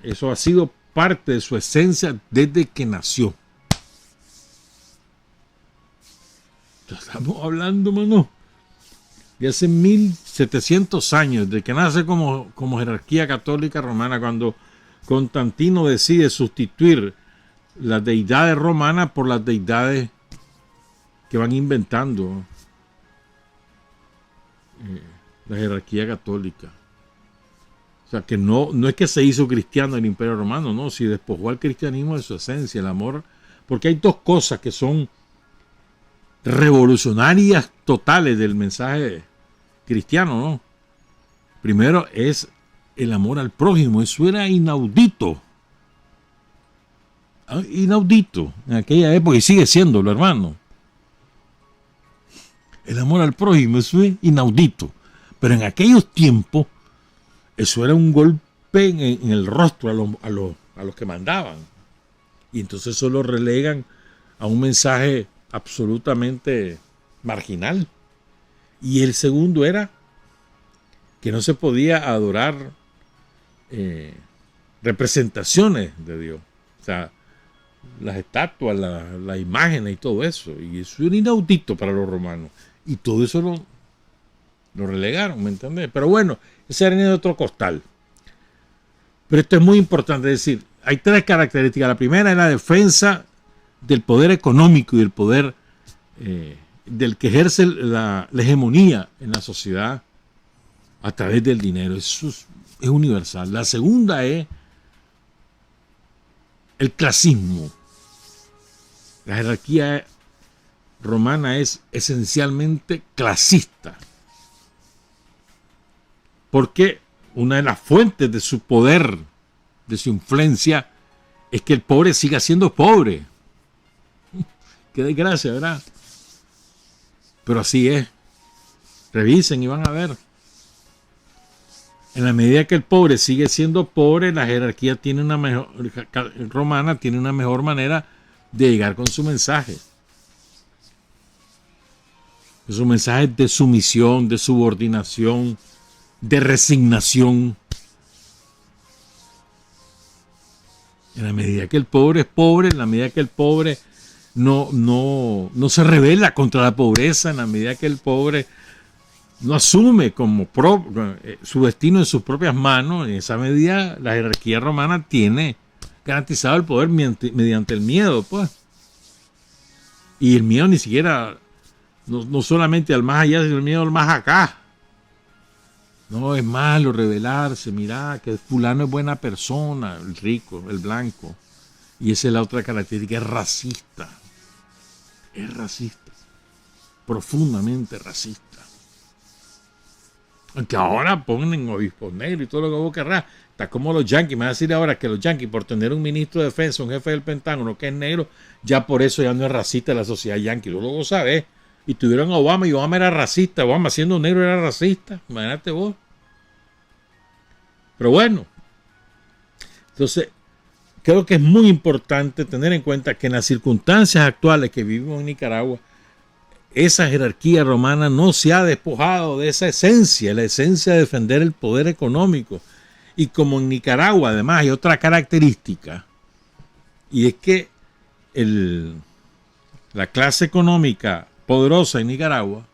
Eso ha sido parte de su esencia desde que nació. Estamos hablando, mano, de hace 1700 años, de que nace como jerarquía católica romana, cuando Constantino decide sustituir las deidades romanas por las deidades que van inventando la jerarquía católica. O sea, que no es que se hizo cristiano el Imperio Romano, no, si despojó al cristianismo de su esencia, el amor, porque hay dos cosas que son revolucionarias totales del mensaje cristiano, ¿no? Primero es el amor al prójimo, eso era inaudito. Inaudito en aquella época y sigue siéndolo, hermano. El amor al prójimo, eso es inaudito. Pero en aquellos tiempos, eso era un golpe en el rostro a los que mandaban. Y entonces eso lo relegan a un mensaje absolutamente marginal. Y el segundo era que no se podía adorar representaciones de Dios. O sea, las estatuas, las imágenes y todo eso. Y eso era inaudito para los romanos. Y todo eso lo relegaron, ¿me entiendes? Pero bueno, ese era de otro costal. Pero esto es muy importante, es decir, hay tres características. La primera es la defensa del poder económico y del poder del que ejerce la hegemonía en la sociedad a través del dinero. Eso es universal. La segunda es el clasismo. La jerarquía romana es esencialmente clasista, porque una de las fuentes de su poder, de su influencia, es que el pobre siga siendo pobre. Qué desgracia, ¿verdad? Pero así es. Revisen y van a ver. En la medida que el pobre sigue siendo pobre, la jerarquía tiene romana tiene una mejor manera de llegar con su mensaje. Su mensaje de sumisión, de subordinación, de resignación. En la medida que el pobre es pobre, en la medida que el pobre no se rebela contra la pobreza, en la medida que el pobre no asume como su destino en sus propias manos, en esa medida la jerarquía romana tiene garantizado el poder mediante el miedo, pues. Y el miedo ni siquiera, no solamente al más allá, sino el miedo al más acá. No, es malo rebelarse, mira que fulano es buena persona, el rico, el blanco. Y esa es la otra característica, es racista. Es racista. Profundamente racista. Aunque ahora ponen obispos negros y todo lo que vos querrás. Está como los yanquis. Me va a decir ahora que los yanquis, por tener un ministro de defensa, un jefe del Pentágono que es negro, ya por eso ya no es racista la sociedad yanqui. Luego lo sabés. Y tuvieron a Obama y Obama era racista. Obama siendo negro era racista. Imagínate vos. Pero bueno. Entonces, creo que es muy importante tener en cuenta que en las circunstancias actuales que vivimos en Nicaragua, esa jerarquía romana no se ha despojado de esa esencia, la esencia de defender el poder económico. Y como en Nicaragua además hay otra característica, y es que la clase económica poderosa en Nicaragua,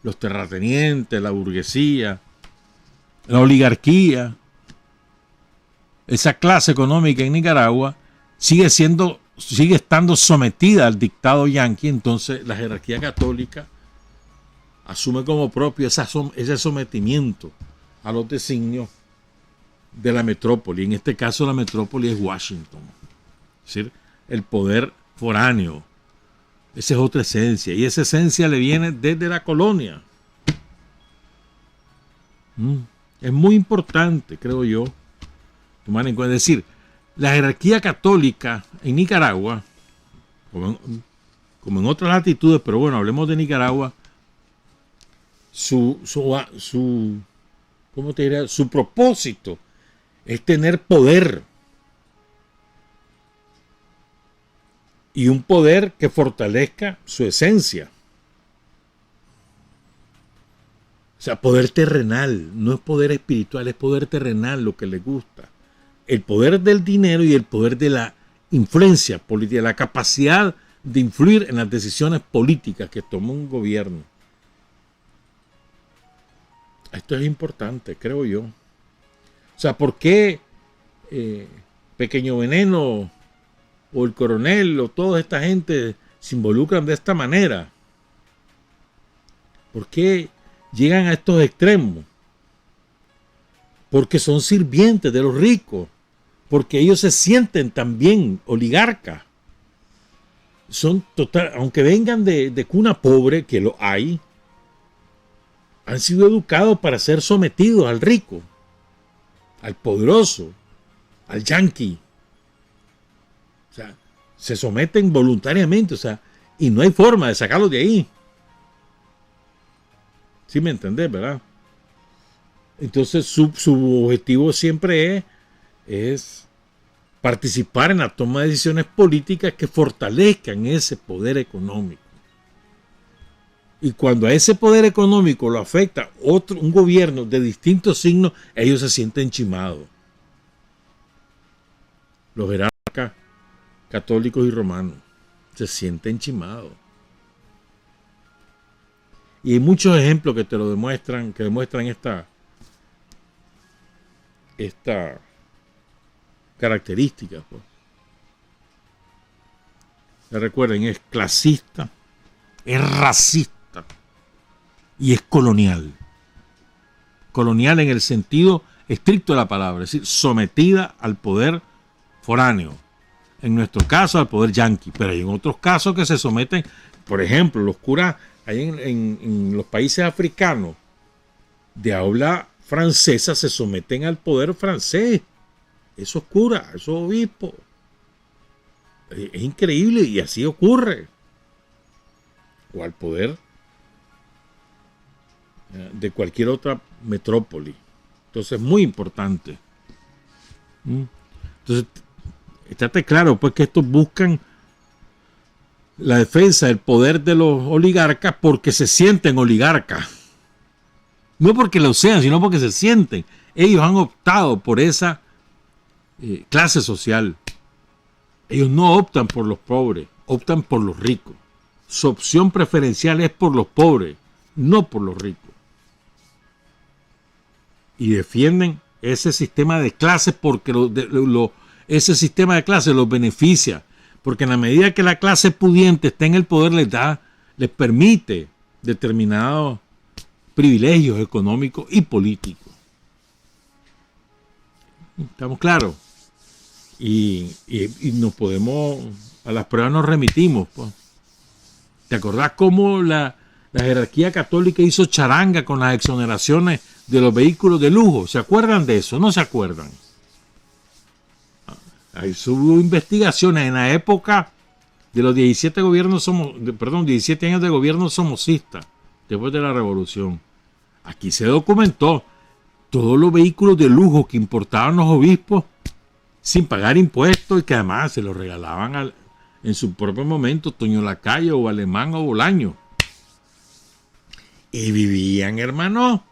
los terratenientes, la burguesía, la oligarquía, esa clase económica en Nicaragua sigue estando sometida al dictado yanqui. Entonces la jerarquía católica asume como propio ese sometimiento a los designios de la metrópoli. En este caso la metrópoli es Washington, es decir, el poder foráneo. Esa es otra esencia, y esa esencia le viene desde la colonia. Es muy importante, creo yo, tomar en cuenta, es decir, la jerarquía católica en Nicaragua, como en otras latitudes, pero bueno, hablemos de Nicaragua, su propósito es tener poder. Y un poder que fortalezca su esencia. O sea, poder terrenal, no es poder espiritual, es poder terrenal lo que les gusta. El poder del dinero y el poder de la influencia política, la capacidad de influir en las decisiones políticas que toma un gobierno. Esto es importante, creo yo. O sea, ¿por qué Pequeño Veneno o el Coronel o toda esta gente se involucran de esta manera? ¿Por qué llegan a estos extremos? Porque son sirvientes de los ricos, porque ellos se sienten también oligarcas. Son total, aunque vengan de cuna pobre, que lo hay, han sido educados para ser sometidos al rico, al poderoso, al yanqui. O sea, se someten voluntariamente, o sea, y no hay forma de sacarlos de ahí. ¿Sí me entendés, verdad? Entonces su objetivo siempre es participar en la toma de decisiones políticas que fortalezcan ese poder económico. Y cuando a ese poder económico lo afecta un gobierno de distintos signos, ellos se sienten chimados. Los jerarcas católicos y romanos se sienten chimados. Y hay muchos ejemplos que te lo demuestran, que demuestran esta característica. Pues. Recuerden, es clasista, es racista y es colonial. Colonial en el sentido estricto de la palabra, es decir, sometida al poder foráneo. En nuestro caso, al poder yanqui, pero hay en otros casos que se someten, por ejemplo, los curas ahí en los países africanos de habla francesa se someten al poder francés. Esos curas, esos obispos. Es increíble y así ocurre. O al poder de cualquier otra metrópoli. Entonces es muy importante. Entonces, estate claro, pues que estos buscan la defensa del poder de los oligarcas porque se sienten oligarcas. No porque lo sean, sino porque se sienten. Ellos han optado por esa clase social. Ellos no optan por los pobres, optan por los ricos. Su opción preferencial es por los pobres, no por los ricos. Y defienden ese sistema de clases porque ese sistema de clases los beneficia. Porque en la medida que la clase pudiente está en el poder, les permite determinados privilegios económicos y políticos. ¿Estamos claros? Y nos podemos, a las pruebas nos remitimos. Pues. ¿Te acordás cómo la jerarquía católica hizo charanga con las exoneraciones de los vehículos de lujo? ¿Se acuerdan de eso? ¿No se acuerdan? Ahí hubo investigaciones en la época de los 17 años de gobierno somocista, después de la revolución. Aquí se documentó todos los vehículos de lujo que importaban los obispos sin pagar impuestos y que además se los regalaban en su propio momento Toño Lacayo o Alemán o Bolaño. Y vivían, hermano,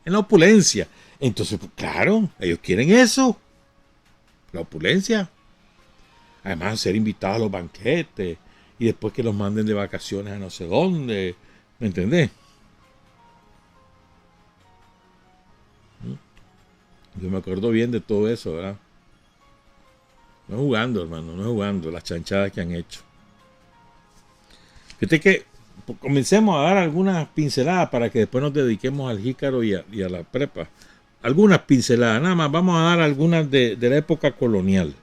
en la opulencia. Entonces, pues, claro, ellos quieren eso. La opulencia. Además, ser invitados a los banquetes y después que los manden de vacaciones a no sé dónde. ¿Me entendés? Yo me acuerdo bien de todo eso, ¿verdad? No es jugando, hermano, no es jugando las chanchadas que han hecho. Fíjate que comencemos a dar algunas pinceladas para que después nos dediquemos al jícaro y a la prepa. Algunas pinceladas, nada más. Vamos a dar algunas de la época colonial.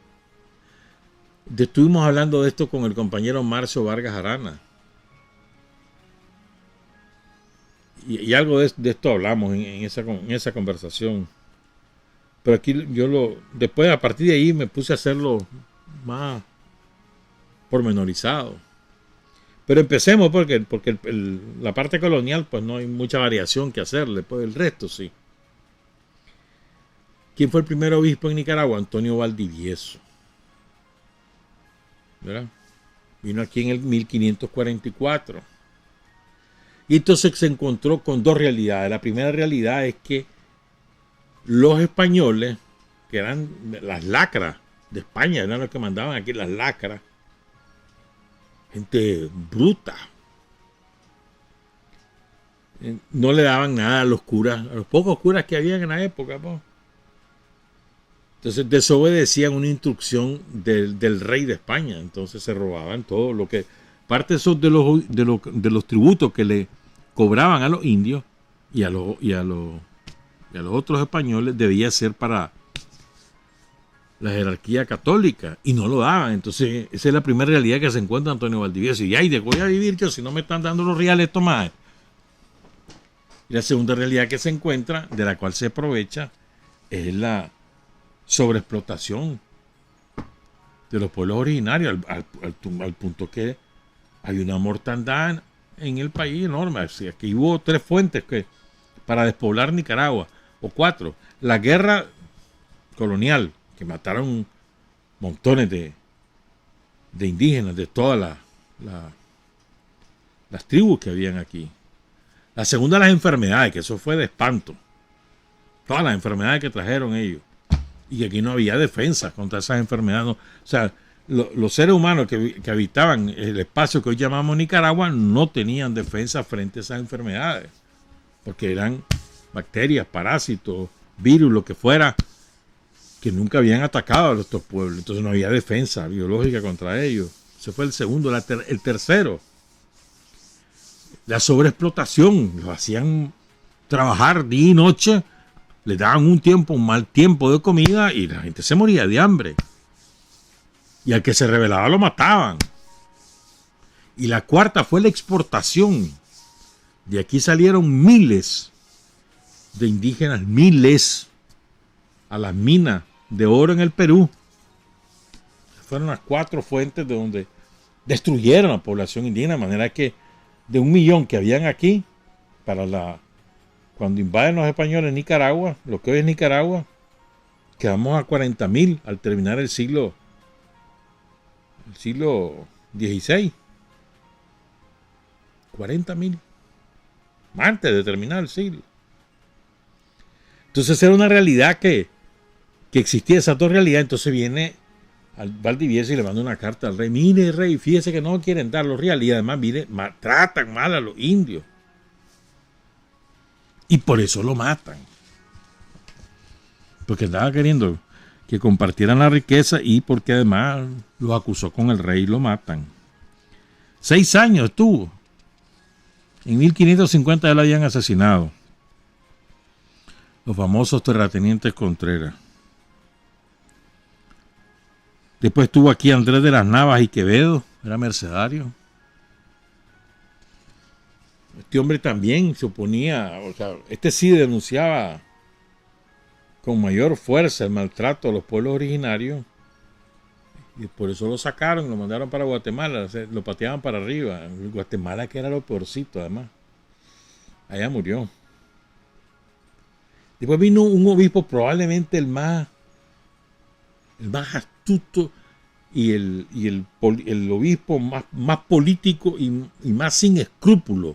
Estuvimos hablando de esto con el compañero Marcio Vargas Arana. Y algo de esto hablamos en esa conversación. Pero aquí después a partir de ahí me puse a hacerlo más pormenorizado. Pero empecemos porque la parte colonial pues no hay mucha variación que hacerle, pues el resto sí. ¿Quién fue el primer obispo en Nicaragua? Antonio Valdivieso. ¿Verdad? Vino aquí en el 1544. Y entonces se encontró con dos realidades. La primera realidad es que los españoles, que eran las lacras de España, eran los que mandaban aquí las lacras, gente bruta, no le daban nada a los curas, a los pocos curas que habían en la época, pues. Entonces desobedecían una instrucción del rey de España. Entonces se robaban todo lo que... Parte de los tributos que le cobraban a los indios y a los otros españoles debía ser para la jerarquía católica. Y no lo daban. Entonces esa es la primera realidad que se encuentra Antonio Valdivieso. Y ay, ¿de qué voy a vivir yo si no me están dando los reales estos más? Y la segunda realidad que se encuentra, de la cual se aprovecha, es la sobreexplotación de los pueblos originarios al punto que hay una mortandad en el país enorme. O sea, que hubo 3 fuentes para despoblar Nicaragua, o 4. La guerra colonial, que mataron montones de indígenas de todas las tribus que habían aquí. La segunda, las enfermedades, que eso fue de espanto. Todas las enfermedades que trajeron ellos. Y aquí no había defensa contra esas enfermedades. O sea, los seres humanos que habitaban el espacio que hoy llamamos Nicaragua no tenían defensa frente a esas enfermedades. Porque eran bacterias, parásitos, virus, lo que fuera, que nunca habían atacado a estos pueblos. Entonces no había defensa biológica contra ellos. Ese fue el segundo. El tercero, la sobreexplotación. Los hacían trabajar día y noche. Le daban un mal tiempo de comida y la gente se moría de hambre. Y al que se rebelaba lo mataban. Y la cuarta fue la exportación. De aquí salieron miles de indígenas, miles, a las minas de oro en el Perú. Fueron las 4 fuentes de donde destruyeron a la población indígena, de manera que de 1 millón que habían aquí, cuando invaden los españoles Nicaragua, lo que hoy es Nicaragua, quedamos a 40.000 al terminar el siglo XVI. 40.000. Antes de terminar el siglo. Entonces era una realidad que existía, esas 2 realidades. Entonces viene al Valdivieso y le manda una carta al rey. Mire, rey, fíjese que no quieren dar los reales y además, mire, tratan mal a los indios. Y por eso lo matan. Porque estaba queriendo que compartieran la riqueza y porque además los acusó con el rey y lo matan. 6 años estuvo. En 1550 ya lo habían asesinado. Los famosos terratenientes Contreras. Después estuvo aquí Andrés de las Navas y Quevedo, era mercedario. Este hombre también se oponía, o sea, este sí denunciaba con mayor fuerza el maltrato a los pueblos originarios. Y por eso lo sacaron, lo mandaron para Guatemala, lo pateaban para arriba. Guatemala, que era lo peorcito, además. Allá murió. Después vino un obispo, probablemente el más astuto y el obispo más político y más sin escrúpulos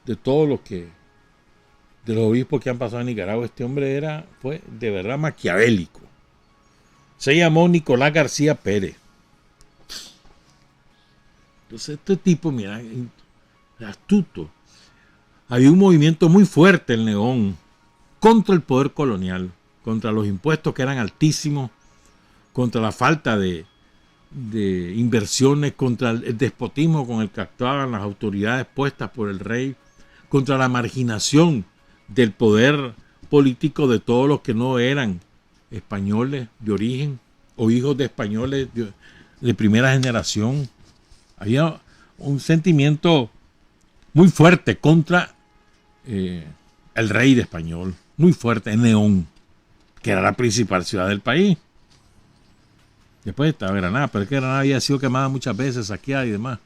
de todos de los obispos que han pasado en Nicaragua. Este hombre fue de verdad maquiavélico. Se llamó Nicolás García Pérez. Entonces este tipo, mira, astuto. Había un movimiento muy fuerte en León contra el poder colonial, contra los impuestos que eran altísimos, contra la falta de inversiones, contra el despotismo con el que actuaban las autoridades puestas por el rey, contra la marginación del poder político de todos los que no eran españoles de origen o hijos de españoles de primera generación. Había un sentimiento muy fuerte contra el rey de español, muy fuerte en León, que era la principal ciudad del país. Después estaba Granada, pero es que Granada había sido quemada muchas veces, saqueada y demás.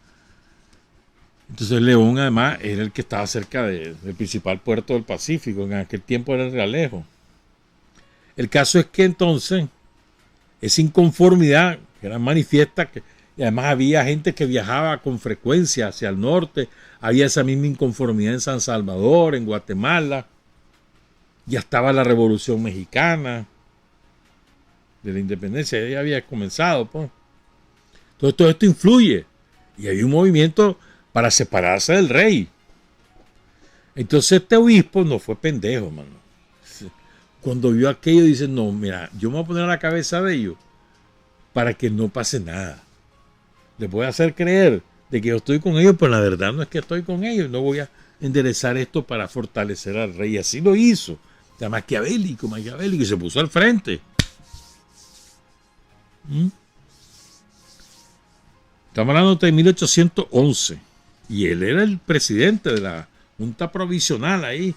Entonces León además era el que estaba cerca del principal puerto del Pacífico, en aquel tiempo era el Realejo. El caso es que entonces esa inconformidad que era manifiesta, y además había gente que viajaba con frecuencia hacia el norte, había esa misma inconformidad en San Salvador, en Guatemala, ya estaba la Revolución Mexicana de la independencia, ya había comenzado, pues. Entonces todo esto influye y hay un movimiento para separarse del rey. Entonces este obispo no fue pendejo, mano. Cuando vio aquello dice, no, mira, yo me voy a poner a la cabeza de ellos para que no pase nada. Les voy a hacer creer de que yo estoy con ellos, pero la verdad no es que estoy con ellos. No voy a enderezar esto para fortalecer al rey. Y así lo hizo. O sea, maquiavélico, y se puso al frente. Estamos hablando de 1811. Y él era el presidente de la Junta Provisional ahí,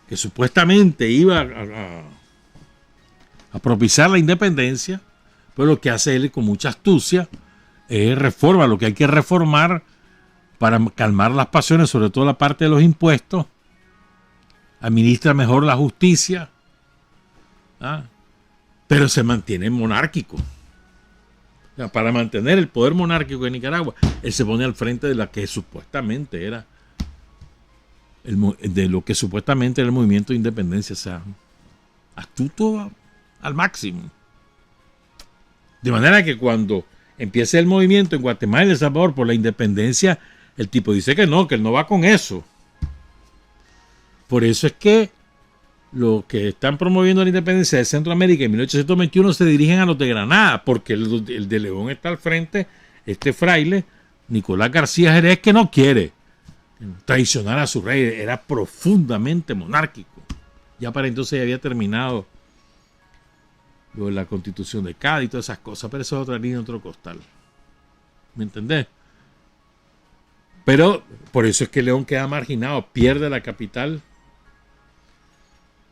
que supuestamente iba a propiciar la independencia, pero lo que hace él con mucha astucia es reforma, lo que hay que reformar para calmar las pasiones, sobre todo la parte de los impuestos, administra mejor la justicia, pero se mantiene monárquico. O sea, para mantener el poder monárquico de Nicaragua, él se pone al frente de la que supuestamente era de lo que supuestamente era el movimiento de independencia. O sea, astuto al máximo. De manera que cuando empiece el movimiento en Guatemala y El Salvador por la independencia, el tipo dice que él no va con eso. Por eso es que los que están promoviendo la independencia de Centroamérica en 1821 se dirigen a los de Granada, porque el de León está al frente, este fraile, Nicolás García Jerez, que no quiere traicionar a su rey, era profundamente monárquico. Ya para entonces ya había terminado la Constitución de Cádiz y todas esas cosas, pero eso es otra línea, otro costal. ¿Me entendés? Pero por eso es que León queda marginado, pierde la capital.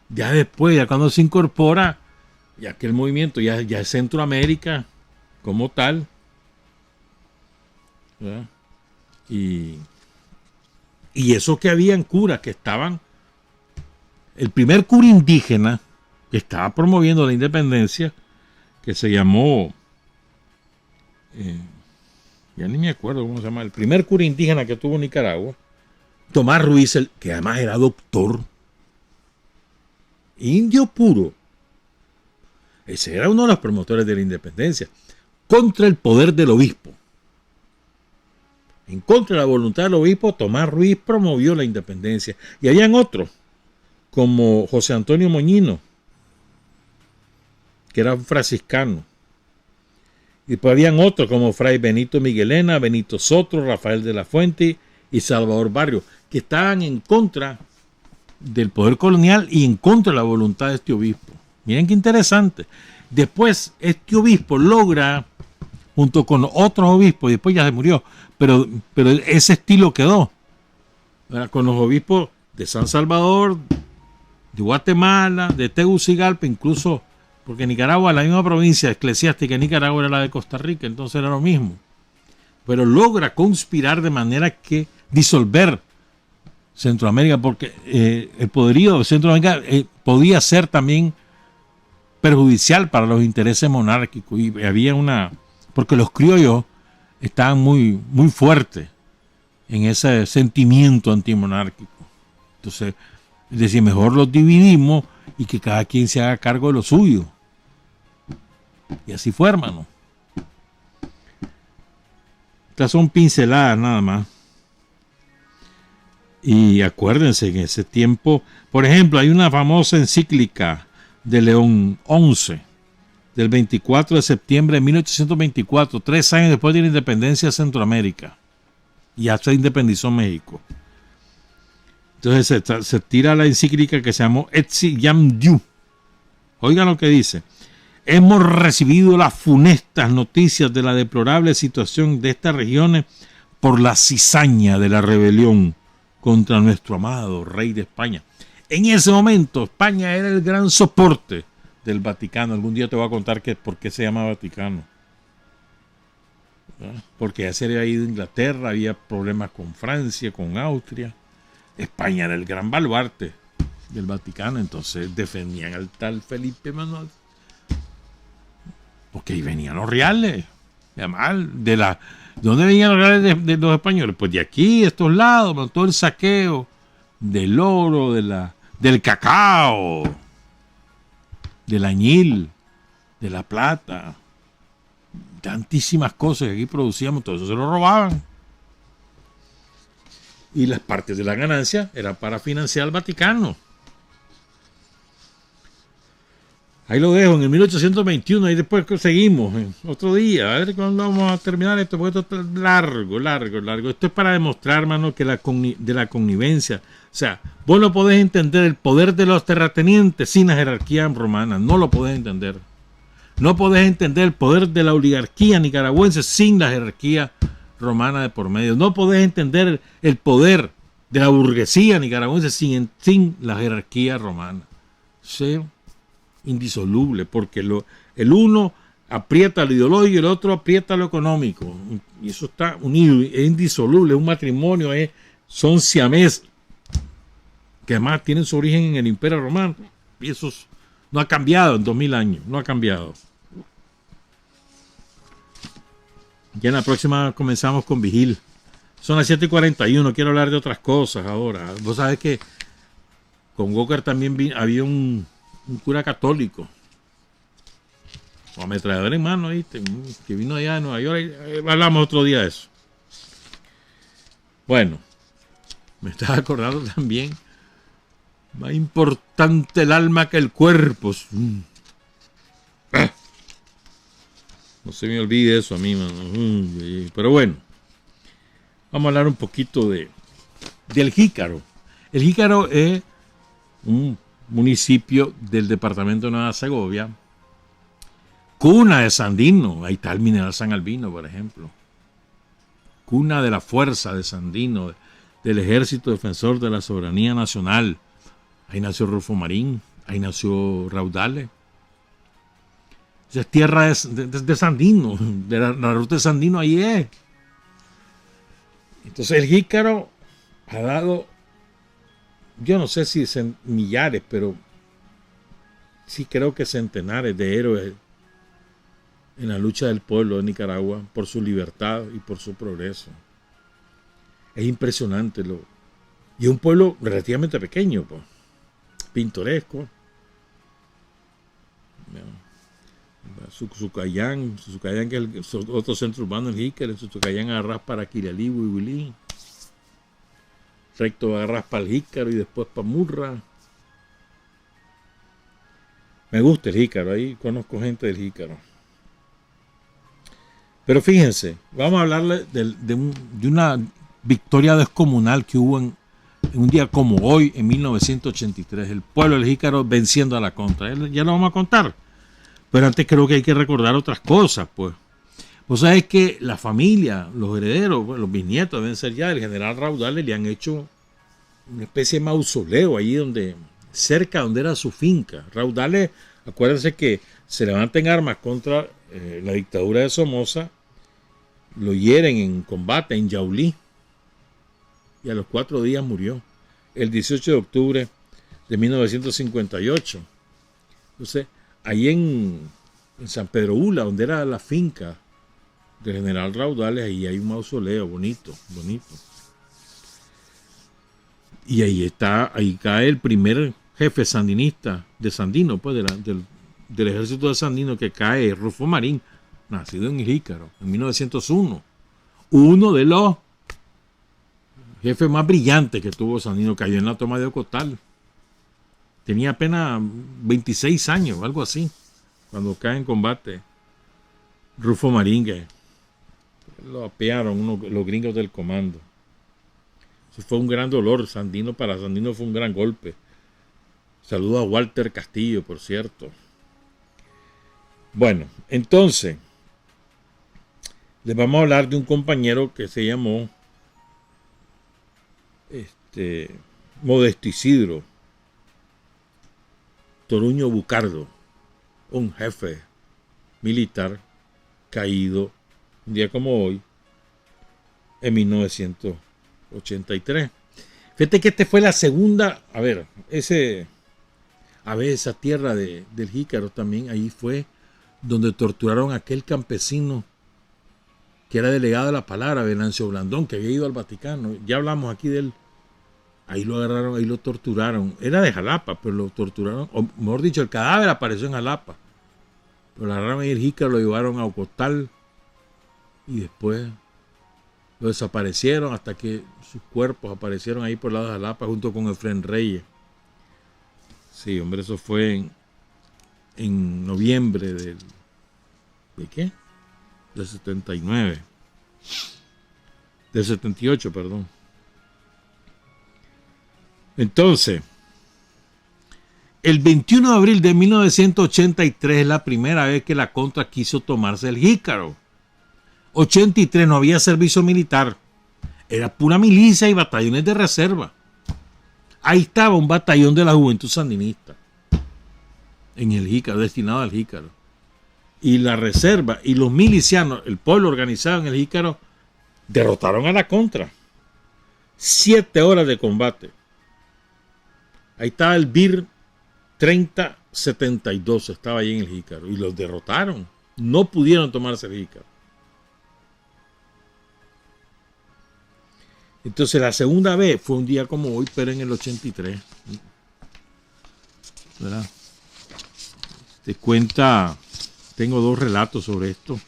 Ya después, ya cuando se incorpora, ya que el movimiento ya es Centroamérica como tal, ¿verdad? Y eso que habían curas que estaban, el primer cura indígena que estaba promoviendo la independencia, que se llamó, ya ni me acuerdo cómo se llama, el primer cura indígena que tuvo Nicaragua, Tomás Ruiz, que además era doctor, indio puro. Ese era uno de los promotores de la independencia, contra el poder del obispo. En contra de la voluntad del obispo, Tomás Ruiz promovió la independencia. Y habían otros, como José Antonio Moñino, que era un franciscano. Y después habían otros como Fray Benito Miguelena, Benito Soto, Rafael de la Fuente y Salvador Barrio, que estaban en contra del poder colonial y en contra de la voluntad de este obispo. Miren qué interesante. Después este obispo logra, junto con otros obispos, y después ya se murió, pero ese estilo quedó, ¿verdad? Con los obispos de San Salvador, de Guatemala, de Tegucigalpa, incluso porque Nicaragua, la misma provincia eclesiástica de Nicaragua era la de Costa Rica, entonces era lo mismo. Pero logra conspirar de manera que disolver Centroamérica, porque el poderío de Centroamérica podía ser también perjudicial para los intereses monárquicos. Y había porque los criollos estaban muy, muy fuertes en ese sentimiento antimonárquico. Entonces, es decir, mejor los dividimos y que cada quien se haga cargo de lo suyo. Y así fue, hermano. Estas son pinceladas nada más. Y acuérdense que en ese tiempo, por ejemplo, hay una famosa encíclica de León XI, del 24 de septiembre de 1824, 3 años después de la independencia de Centroamérica. Ya se independizó México. Entonces se tira la encíclica que se llamó Etsi Yam Diu. Oigan lo que dice. Hemos recibido las funestas noticias de la deplorable situación de estas regiones por la cizaña de la rebelión contra nuestro amado rey de España. En ese momento España era el gran soporte del Vaticano. Algún día te voy a contar por qué se llama Vaticano. ¿Verdad? Porque ya se había ido a Inglaterra, había problemas con Francia, con Austria. España era el gran baluarte del Vaticano, entonces defendían al tal Felipe Manuel. Porque ahí venían los reales. Además, ¿de dónde venían los reales de los españoles? Pues de aquí, de estos lados, todo el saqueo del oro, del cacao, del añil, de la plata, tantísimas cosas que aquí producíamos, todo eso se lo robaban. y las partes de la ganancia era para financiar al Vaticano. Ahí lo dejo, en el 1821, y después seguimos, otro día, a ver cuándo vamos a terminar esto, porque esto está largo. Esto es para demostrar, hermano, que de la connivencia, o sea, vos no podés entender el poder de los terratenientes sin la jerarquía romana, no lo podés entender. No podés entender el poder de la oligarquía nicaragüense sin la jerarquía romana de por medio. No podés entender el poder de la burguesía nicaragüense sin la jerarquía romana. Sí, indisoluble, porque el uno aprieta lo ideológico y el otro aprieta lo económico. Y eso está unido, es indisoluble, es un matrimonio, son siamés, que además tienen su origen en el Imperio Romano. Y eso no ha cambiado en 2000 años, no ha cambiado. Ya en la próxima comenzamos con Vigil. Son las 7:41, quiero hablar de otras cosas ahora. Vos sabés que con Walker también había un cura católico, o ametrallador en mano, ¿viste? Que vino allá de Nueva York. Hablamos otro día de eso. Bueno, me estaba acordando también, más importante el alma que el cuerpo. No se me olvide eso a mí, mano. Pero bueno, vamos a hablar un poquito del Jícaro. El Jícaro es un municipio del departamento de Nueva Segovia, cuna de Sandino. Ahí está el mineral San Albino, por ejemplo. Cuna de la fuerza de Sandino, del Ejército Defensor de la Soberanía Nacional. Ahí nació Rufo Marín, ahí nació Raudales. Esa es tierra de Sandino, de la ruta de Sandino, ahí es. Entonces el Jícaro ha dado, yo no sé si millares, pero sí creo que centenares de héroes en la lucha del pueblo de Nicaragua por su libertad y por su progreso. Es impresionante. Y es un pueblo relativamente pequeño, pues, pintoresco. Sucayán, que es el otro centro urbano del Jícaro. Sucayán agarras para Quiralí, Huihuilí. Recto agarras para el Jícaro y después para Murra. Me gusta el Jícaro, ahí conozco gente del Jícaro. Pero fíjense, vamos a hablarle de una victoria descomunal que hubo en un día como hoy, en 1983. El pueblo del Jícaro venciendo a la contra. Ya lo vamos a contar. Pero antes creo que hay que recordar otras cosas, pues. Vos sabés que la familia, los herederos, los bisnietos deben ser ya del general Raudales, le han hecho una especie de mausoleo allí cerca donde era su finca. Raudales, acuérdense que se levanta en armas contra la dictadura de Somoza, lo hieren en combate en Yaulí y a los 4 días murió, el 18 de octubre de 1958. Entonces, ahí en San Pedro Ula, donde era la finca del general Raudales, ahí hay un mausoleo bonito. Y ahí cae el primer jefe sandinista de Sandino, pues del ejército de Sandino, que cae Rufo Marín, nacido en Jícaro, en 1901. Uno de los jefes más brillantes que tuvo Sandino, cayó en la toma de Ocotal. Tenía apenas 26 años, algo así, cuando cae en combate Rufo Marín, que lo apearon los gringos del comando. Eso fue un gran dolor. Para Sandino fue un gran golpe. Saludo a Walter Castillo, por cierto. Bueno, entonces, les vamos a hablar de un compañero que se llamó Modesto Isidro Toruño Bucardo, un jefe militar caído un día como hoy, en 1983. Fíjate que fue la segunda, esa tierra del Jícaro también, ahí fue donde torturaron a aquel campesino que era delegado de la palabra, Venancio Blandón, que había ido al Vaticano. Ya hablamos aquí de él. Ahí lo agarraron, ahí lo torturaron. Era de Jalapa, pero lo torturaron. O mejor dicho, el cadáver apareció en Jalapa. Pero lo agarraron ahí el Jícaro, lo llevaron a Ocotal. Y después Lo desaparecieron hasta que sus cuerpos aparecieron ahí por el lado de Jalapa junto con Efren Reyes. Sí, hombre, eso fue en noviembre ¿de qué? Del 79. Del 78, perdón. Entonces, el 21 de abril de 1983 es la primera vez que la Contra quiso tomarse el Jícaro. 83 no había servicio militar. Era pura milicia y batallones de reserva. Ahí estaba un batallón de la Juventud Sandinista en el Jícaro, destinado al Jícaro. Y la reserva y los milicianos, el pueblo organizado en el Jícaro, derrotaron a la Contra. 7 horas de combate. Ahí estaba el BIR 3072, estaba ahí en el Jícaro. Y los derrotaron. No pudieron tomarse el Jícaro. Entonces la segunda vez fue un día como hoy, pero en el 83. ¿Verdad? Te cuenta, tengo 2 relatos sobre esto.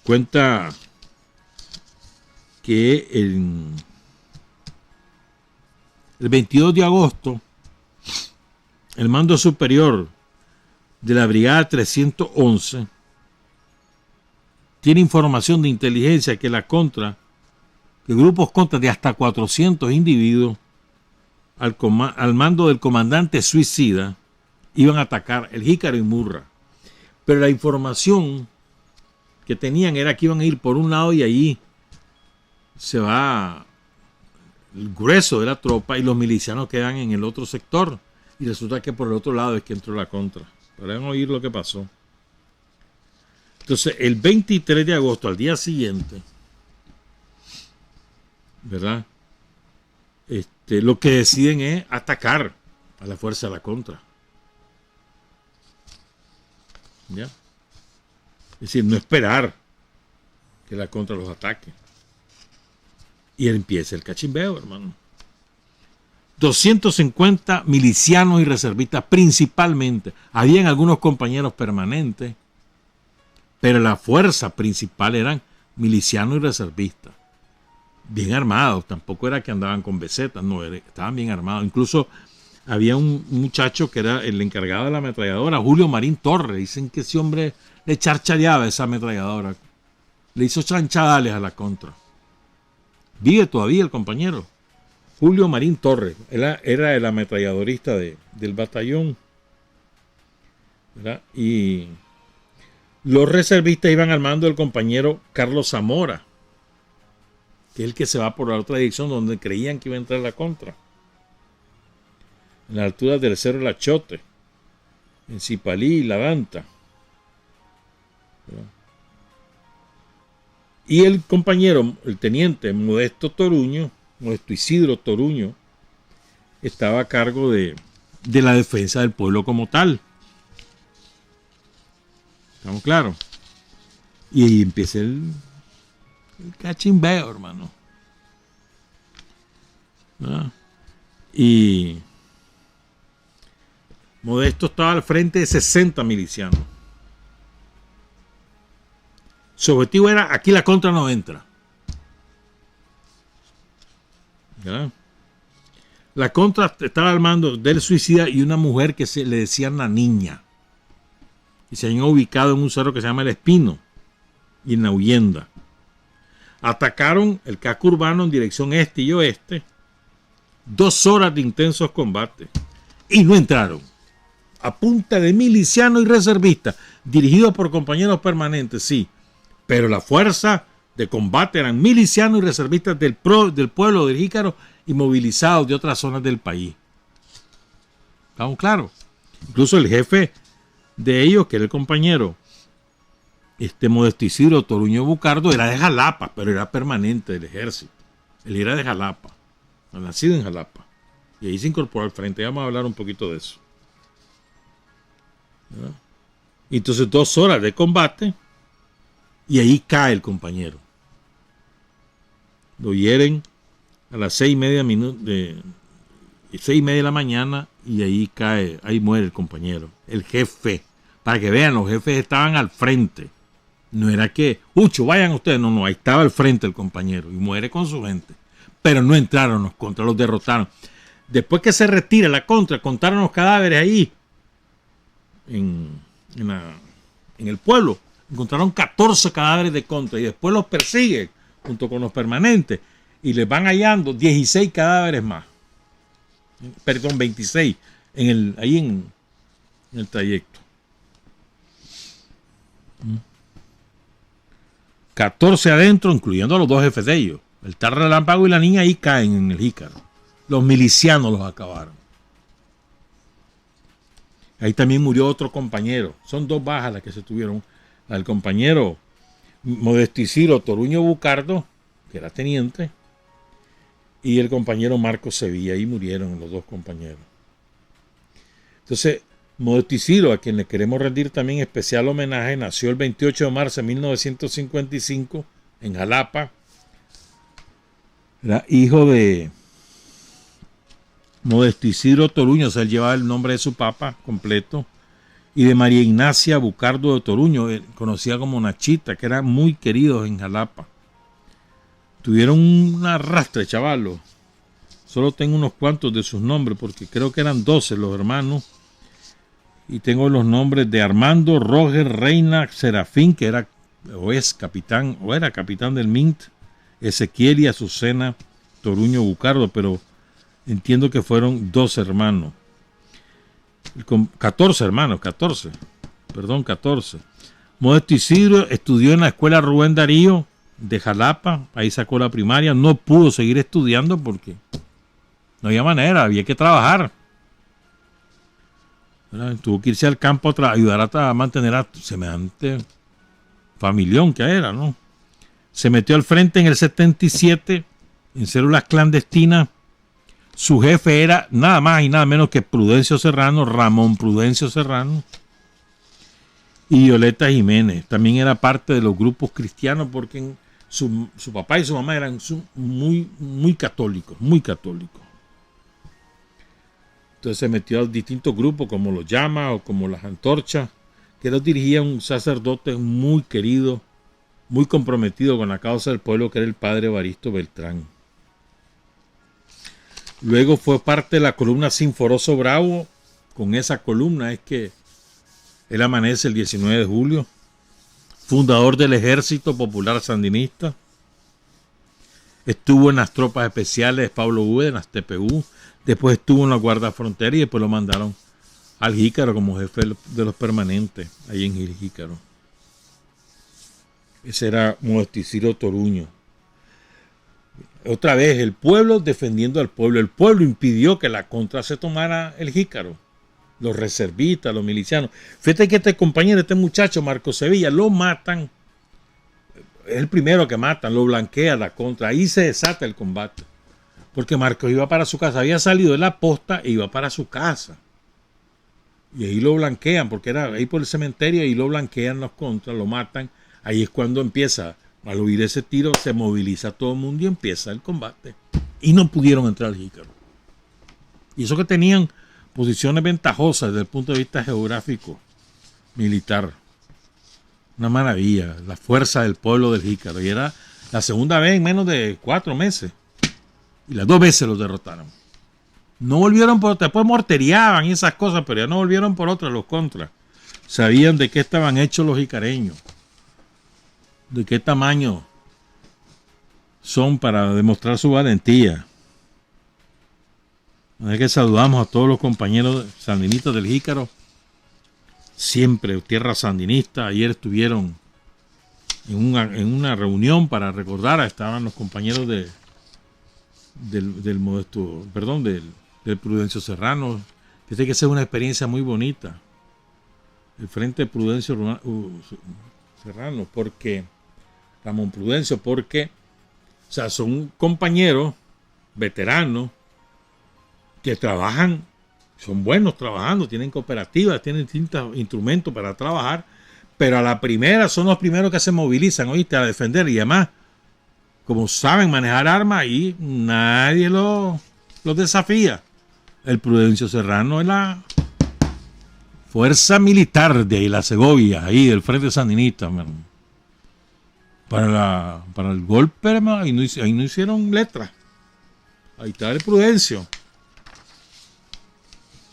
Cuenta que el 22 de agosto, el mando superior de la Brigada 311 tiene información de inteligencia que la Contra, que grupos Contra de hasta 400 individuos al mando del comandante suicida iban a atacar el Jícaro y Murra. Pero la información que tenían era que iban a ir por un lado y allí se va el grueso de la tropa y los milicianos quedan en el otro sector. Y resulta que por el otro lado es que entró la Contra. Podrán oír lo que pasó. Entonces, el 23 de agosto, al día siguiente, ¿verdad? Lo que deciden es atacar a la fuerza de la Contra. ¿Ya? Es decir, no esperar que la Contra los ataque. Y empieza el cachimbeo, hermano. 250 milicianos y reservistas principalmente. Habían algunos compañeros permanentes, pero la fuerza principal eran milicianos y reservistas. Bien armados, tampoco era que andaban con besetas, no, estaban bien armados. Incluso había un muchacho que era el encargado de la ametralladora, Julio Marín Torres. Dicen que ese hombre le charchareaba esa ametralladora. Le hizo chanchadales a la Contra. Vive todavía el compañero. Julio Marín Torres. Era el ametralladorista del batallón. ¿Verdad? Y los reservistas iban al mando del compañero Carlos Zamora, que es el que se va por la otra dirección donde creían que iba a entrar la Contra. En la altura del Cerro La Chote, en Cipalí y La Danta. ¿Verdad? Y el compañero, el teniente Modesto Isidro Toruño, estaba a cargo de la defensa del pueblo como tal. ¿Estamos claros? Y ahí empieza el cachimbeo, hermano. ¿Verdad? Y Modesto estaba al frente de 60 milicianos. Su objetivo era, aquí la Contra no entra. ¿Verdad? La Contra estaba al mando del suicida y una mujer que le decían la Niña. Y se habían ubicado en un cerro que se llama El Espino y en la Huyenda. Atacaron el casco urbano en dirección este y oeste. 2 horas de intensos combates. Y no entraron. A punta de milicianos y reservistas, dirigidos por compañeros permanentes, sí. Pero la fuerza de combate eran milicianos y reservistas del pueblo del Jícaro y movilizados de otras zonas del país. ¿Estamos claros? Incluso el jefe de ellos, que era el compañero Modesto Isidro Toruño Bucardo, era de Jalapa, pero era permanente del ejército. Él era de Jalapa, nacido en Jalapa. Y ahí se incorporó al frente. Vamos a hablar un poquito de eso. ¿Verdad? Y entonces 2 horas de combate y ahí cae el compañero. Lo hieren a las 6:30 de la mañana y ahí cae, ahí muere el compañero, el jefe. Para que vean, los jefes estaban al frente. No era que, Ucho, vayan ustedes. No, ahí estaba al frente el compañero y muere con su gente. Pero no entraron los contras, los derrotaron. Después que se retira la contra, contaron los cadáveres ahí en el pueblo. Encontraron 14 cadáveres de contra y después los persiguen junto con los permanentes y les van hallando 16 cadáveres más. Perdón, 26 ahí en el trayecto. 14 adentro, incluyendo a los dos jefes de ellos. El tal Relámpago y la niña ahí caen en el Jícaro. Los milicianos los acabaron. Ahí también murió otro compañero. Son 2 bajas las que se tuvieron. El compañero Modesticiro Toruño Bucardo, que era teniente, y el compañero Marcos Sevilla. Ahí murieron los 2 compañeros. Entonces, Modesticiro, a quien le queremos rendir también especial homenaje, nació el 28 de marzo de 1955 en Jalapa. Era hijo de Modesticiro Toruño, o sea, él llevaba el nombre de su papá completo, y de María Ignacia Bucardo de Toruño, conocida como Nachita, que eran muy queridos en Jalapa. Tuvieron un arrastre, chavalos. Solo tengo unos cuantos de sus nombres, porque creo que eran 12 los hermanos. Y tengo los nombres de Armando, Roger, Reina, Serafín, que era capitán del Mint, Ezequiel y Azucena Toruño Bucardo, pero entiendo que fueron 12 hermanos. 14 hermanos, 14. Modesto Isidro estudió en la escuela Rubén Darío de Jalapa, ahí sacó la primaria, no pudo seguir estudiando porque no había manera, había que trabajar. Tuvo que irse al campo a ayudar a mantener a semejante familión que era, ¿no? Se metió al frente en el 77 en células clandestinas. Su jefe era nada más y nada menos que Prudencio Serrano, Ramón Prudencio Serrano, y Violeta Jiménez. También era parte de los grupos cristianos porque su papá y su mamá eran muy católicos, muy católicos. Entonces se metió a distintos grupos como los Llamas o como las Antorchas, que los dirigía un sacerdote muy querido, muy comprometido con la causa del pueblo, que era el padre Evaristo Beltrán. Luego fue parte de la columna Sinforoso Bravo. Con esa columna es que él amanece el 19 de julio. Fundador del Ejército Popular Sandinista. Estuvo en las tropas especiales de Pablo Ude, en las TPU. Después estuvo en la Guardia Frontera y después lo mandaron al Jícaro como jefe de los permanentes, ahí en el Jícaro. Ese era Modesticiro Toruño. Otra vez, el pueblo defendiendo al pueblo. El pueblo impidió que la contra se tomara el Jícaro. Los reservistas, los milicianos. Fíjate que este compañero, este muchacho, Marcos Sevilla, lo matan. Es el primero que matan, lo blanquea la contra. Ahí se desata el combate. Porque Marcos iba para su casa. Había salido de la posta e iba para su casa. Y ahí lo blanquean, porque era ahí por el cementerio, y lo blanquean los contras, lo matan. Ahí es cuando empieza, al oír ese tiro, se moviliza todo el mundo y empieza el combate. Y no pudieron entrar al Jícaro. Y eso que tenían posiciones ventajosas desde el punto de vista geográfico, militar. Una maravilla, la fuerza del pueblo del Jícaro. Y era la segunda vez en menos de 4 meses. Y las 2 veces los derrotaron. No volvieron por... Después morteriaban y esas cosas, pero ya no volvieron por otras los contras. Sabían de qué estaban hechos los jicareños. De qué tamaño son para demostrar su valentía. Así que saludamos a todos los compañeros sandinistas del Jícaro. Siempre tierra sandinista. Ayer estuvieron en una reunión para recordar. Estaban los compañeros del Prudencio Serrano. Tiene que ser una experiencia muy bonita. El frente de Prudencio Serrano, porque Ramón Prudencio, porque son compañeros veteranos que trabajan, son buenos trabajando, tienen cooperativas, tienen distintos instrumentos para trabajar, pero a la primera son los primeros que se movilizan, ¿oíste?, a defender. Y además, como saben manejar armas, y nadie los desafía. El Prudencio Serrano es la fuerza militar de ahí, la Segovia, ahí del Frente Sandinista, man. para el golpe, hermano, ahí no hicieron letra. Ahí está el Prudencio.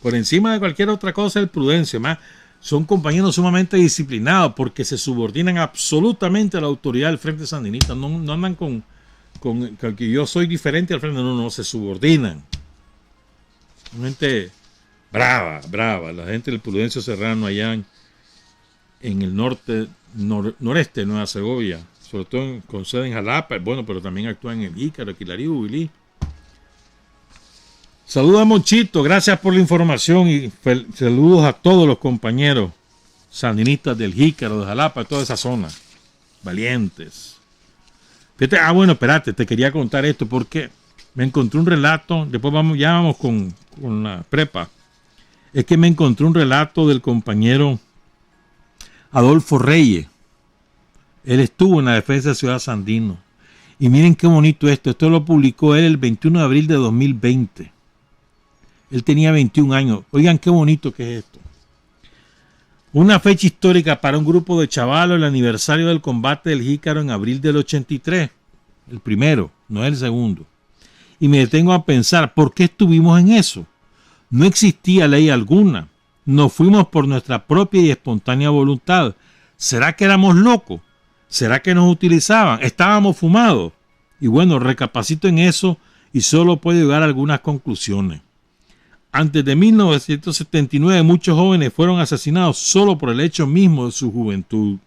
Por encima de cualquier otra cosa, el Prudencio. Más, son compañeros sumamente disciplinados porque se subordinan absolutamente a la autoridad del Frente Sandinista. No andan con que yo soy diferente al Frente. No, se subordinan. Gente brava. La gente del Prudencio Serrano allá en el noreste de Nueva Segovia. Sobre todo con sede en Jalapa. Bueno, pero también actúan en el Jícaro, Aquilarí, Huilí. Saludos a Monchito, gracias por la información y saludos a todos los compañeros sandinistas del Jícaro, de Jalapa, de toda esa zona. Valientes. Fíjate, bueno, espérate, te quería contar esto porque me encontré un relato, después vamos con la prepa. Es que me encontré un relato del compañero Adolfo Reyes. Él estuvo en la defensa de Ciudad Sandino. Y miren qué bonito esto lo publicó él el 21 de abril de 2020. Él tenía 21 años. Oigan qué bonito que es esto. Una fecha histórica para un grupo de chavalos, el aniversario del combate del Jícaro en abril del 83. El primero, no el segundo. Y me detengo a pensar, ¿por qué estuvimos en eso? No existía ley alguna. Nos fuimos por nuestra propia y espontánea voluntad. ¿Será que éramos locos? ¿Será que nos utilizaban? ¿Estábamos fumados? Y bueno, recapacito en eso y solo puedo llegar a algunas conclusiones. Antes de 1979, muchos jóvenes fueron asesinados solo por el hecho mismo de su juventud.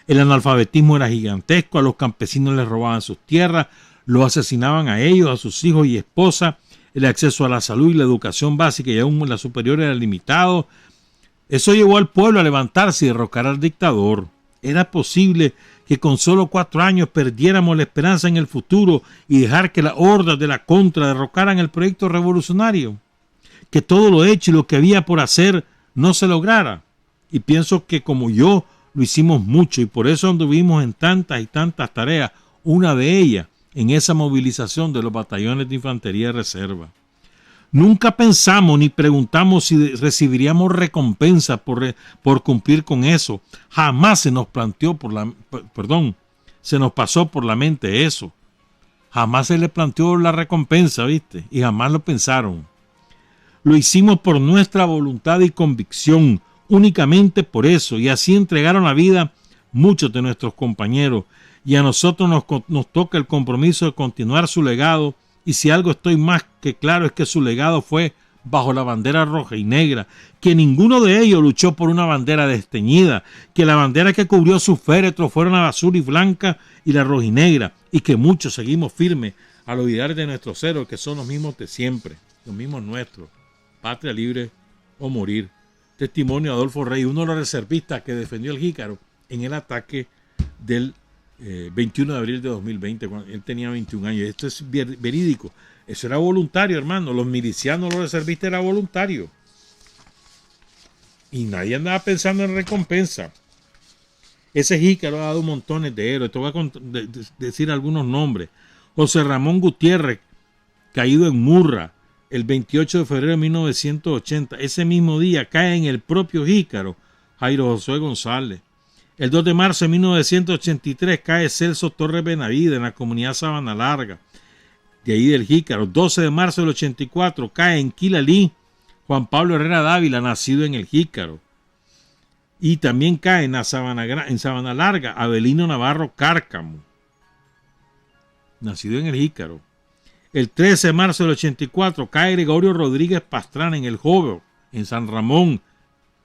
El analfabetismo era gigantesco, a los campesinos les robaban sus tierras, los asesinaban a ellos, a sus hijos y esposas, el acceso a la salud y la educación básica y aún la superior era limitado. Eso llevó al pueblo a levantarse y derrocar al dictador. Era posible que con solo 4 años perdiéramos la esperanza en el futuro y dejar que las hordas de la contra derrocaran el proyecto revolucionario, que todo lo hecho y lo que había por hacer no se lograra. Y pienso que como yo lo hicimos mucho y por eso anduvimos en tantas y tantas tareas, una de ellas en esa movilización de los batallones de infantería de reserva. Nunca pensamos ni preguntamos si recibiríamos recompensa por cumplir con eso. Jamás se nos se nos pasó por la mente eso. Jamás se le planteó la recompensa, ¿viste? Y jamás lo pensaron. Lo hicimos por nuestra voluntad y convicción, únicamente por eso, y así entregaron la vida muchos de nuestros compañeros, y a nosotros nos toca el compromiso de continuar su legado. Y si algo estoy más que claro es que su legado fue bajo la bandera roja y negra, que ninguno de ellos luchó por una bandera desteñida, que la bandera que cubrió sus féretros fueron la azul y blanca y la roja y negra, y que muchos seguimos firmes a los ideales de nuestros héroes, que son los mismos de siempre, los mismos nuestros, patria libre o morir. Testimonio de Adolfo Reyes, uno de los reservistas que defendió el Jícaro en el ataque del 21 de abril de 2020, cuando él tenía 21 años. Esto es verídico. Eso era voluntario, hermano. Los milicianos, los reservistas, era voluntario. Y nadie andaba pensando en recompensa. Ese Jícaro ha dado montones de héroes. Te voy a decir algunos nombres. José Ramón Gutiérrez, caído en Murra, el 28 de febrero de 1980. Ese mismo día cae en el propio Jícaro Jairo Josué González. El 2 de marzo de 1983 cae Celso Torres Benavides en la comunidad Sabana Larga, de ahí del Jícaro. 12 de marzo del 84 cae en Quilalí Juan Pablo Herrera Dávila, nacido en el Jícaro. Y también cae en Sabana Larga Avelino Navarro Cárcamo, nacido en el Jícaro. El 13 de marzo del 84 cae Gregorio Rodríguez Pastrana en el Jobo, en San Ramón,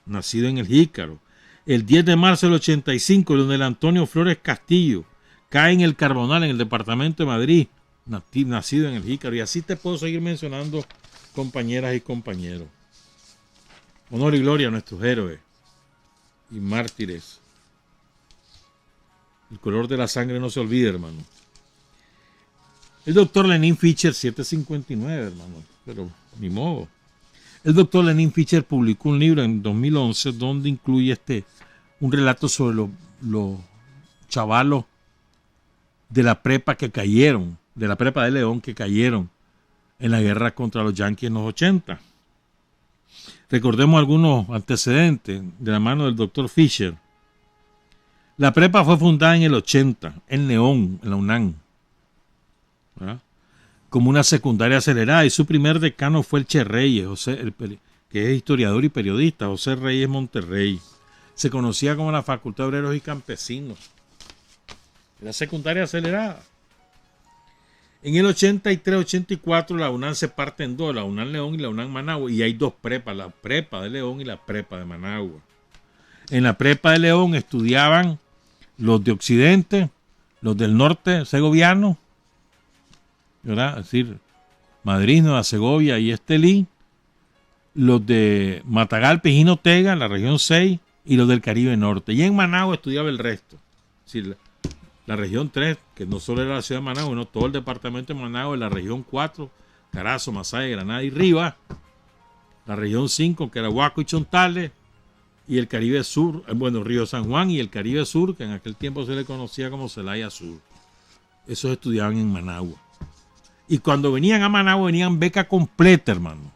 nacido en el Jícaro. El 10 de marzo del 85, Leonel Antonio Flores Castillo cae en el Carbonal, en el departamento de Madrid, nacido en el Jícaro. Y así te puedo seguir mencionando, compañeras y compañeros. Honor y gloria a nuestros héroes y mártires. El color de la sangre no se olvida, hermano. El doctor Lenín Fischer, 759, hermano, pero ni modo. El doctor Lenín Fischer publicó un libro en 2011 donde incluye un relato sobre los chavalos de la prepa que cayeron, de la prepa de León que cayeron en la guerra contra los yanquis en los 80. Recordemos algunos antecedentes de la mano del doctor Fischer. La prepa fue fundada en el 80, en León, en la UNAM, ¿verdad? Como una secundaria acelerada, y su primer decano fue el Che Reyes, que es historiador y periodista, José Reyes Monterrey. Se conocía como la Facultad de Obreros y Campesinos. La secundaria acelerada. En el 83-84 la UNAM se parte en dos, la UNAM León y la UNAM Managua, y hay dos prepas, la prepa de León y la prepa de Managua. En la prepa de León estudiaban los de Occidente, los del norte segoviano, ¿verdad? Es decir, Madrid, Nueva Segovia y Estelí, los de Matagalpa y Jinotega, la región 6, y los del Caribe Norte. Y en Managua estudiaba el resto. Es decir, la región 3, que no solo era la ciudad de Managua, sino todo el departamento de Managua, la región 4, Carazo, Masaya, Granada y Rivas, la región 5, que era Huaco y Chontales, y el Caribe Sur, bueno, Río San Juan y el Caribe Sur, que en aquel tiempo se le conocía como Celaya Sur. Esos estudiaban en Managua. Y cuando venían a Managua venían beca completa, hermano.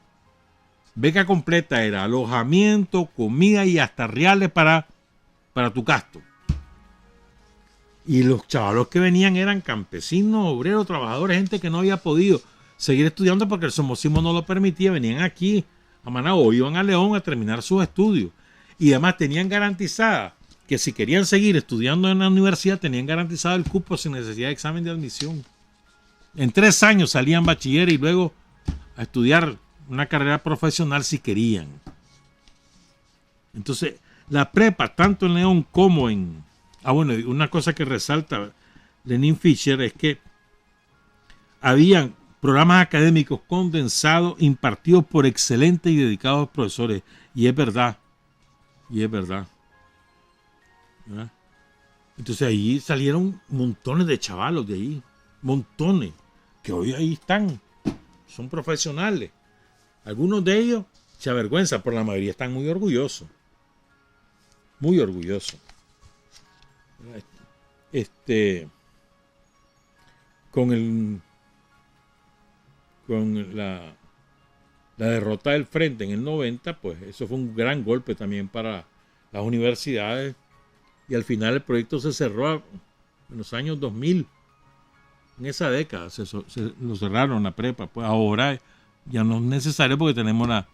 Beca completa era alojamiento, comida y hasta reales para tu gasto. Y los chavalos que venían eran campesinos, obreros, trabajadores, gente que no había podido seguir estudiando porque el somocismo no lo permitía. Venían aquí a Managua o iban a León a terminar sus estudios. Y además tenían garantizada que si querían seguir estudiando en la universidad, tenían garantizado el cupo sin necesidad de examen de admisión. En 3 años salían bachilleres y luego a estudiar una carrera profesional si querían. Entonces, la prepa, tanto en León como en... bueno, una cosa que resalta Lenin Fischer es que habían programas académicos condensados impartidos por excelentes y dedicados profesores. Y es verdad. ¿Verdad? Entonces ahí salieron montones de chavalos de ahí. Montones. Que hoy ahí están. Son profesionales. Algunos de ellos se avergüenzan, pero la mayoría están muy orgullosos. Muy orgullosos. Con la derrota del Frente en el 90, pues eso fue un gran golpe también para las universidades, y al final el proyecto se cerró en los años 2000. En esa década lo cerraron la prepa. Pues ahora ya no es necesario porque tenemos la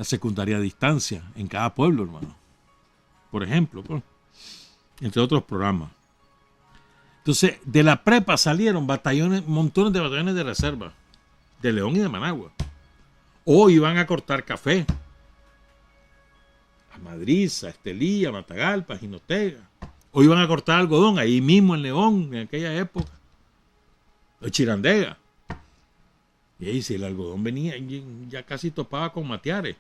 secundaria a distancia en cada pueblo, hermano. Por ejemplo, pues, entre otros programas. Entonces, de la prepa salieron montones de batallones de reserva, de León y de Managua. O iban a cortar café a Madrid, a Estelí, a Matagalpa, a Jinotega. O iban a cortar algodón ahí mismo en León, en aquella época. O Chirandega. Y ahí si el algodón venía, ya casi topaba con Matiares.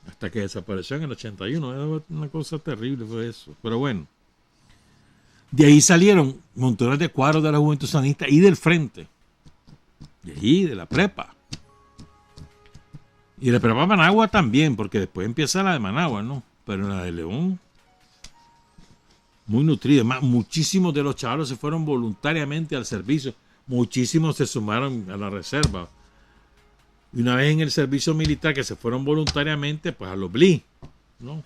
Hasta que desapareció en el 81. Una cosa terrible fue eso. Pero bueno. De ahí salieron montones de cuadros de la Juventud Sanista y del Frente. De ahí, de la prepa. Y de la prepa Managua también, porque después empieza la de Managua, ¿no? Pero la de León, muy nutrida. Más, muchísimos de los chavalos se fueron voluntariamente al servicio. Muchísimos se sumaron a la reserva. Y una vez en el servicio militar que se fueron voluntariamente, pues a los BLI, ¿no?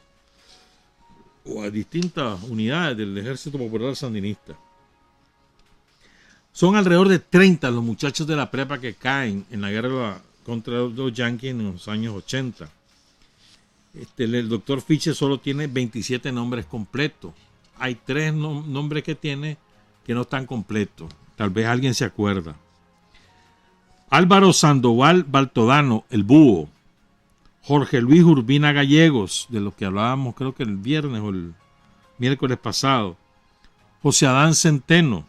O a distintas unidades del Ejército Popular Sandinista. Son alrededor de 30 los muchachos de la prepa que caen en la guerra contra los yanquis en los años 80. El doctor Fischer solo tiene 27 nombres completos. Hay 3 nombres que tiene que no están completos. Tal vez alguien se acuerda. Álvaro Sandoval Baltodano, el Búho. Jorge Luis Urbina Gallegos, de los que hablábamos creo que el viernes o el miércoles pasado. José Adán Centeno.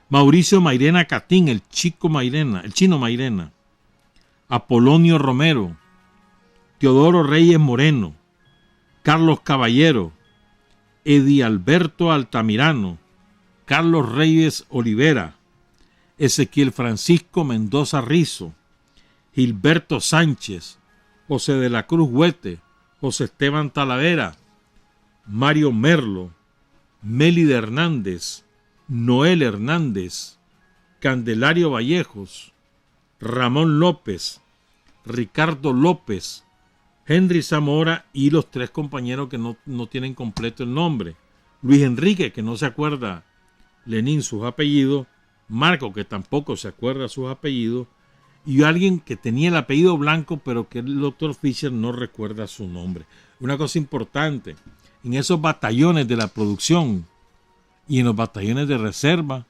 Mauricio Mairena Catín, el Chino Mairena. Apolonio Romero. Teodoro Reyes Moreno. Carlos Caballero. Edi Alberto Altamirano. Carlos Reyes Olivera. Ezequiel Francisco Mendoza Rizo. Gilberto Sánchez. José de la Cruz Huete. José Esteban Talavera. Mario Merlo. Mélida Hernández. Noel Hernández, Candelario Vallejos, Ramón López, Ricardo López, Henry Zamora y los 3 compañeros que no tienen completo el nombre. Luis Enrique, que no se acuerda Lenin sus apellidos. Marco, que tampoco se acuerda sus apellidos. Y alguien que tenía el apellido Blanco, pero que el doctor Fischer no recuerda su nombre. Una cosa importante, en esos batallones de la producción y en los batallones de reserva,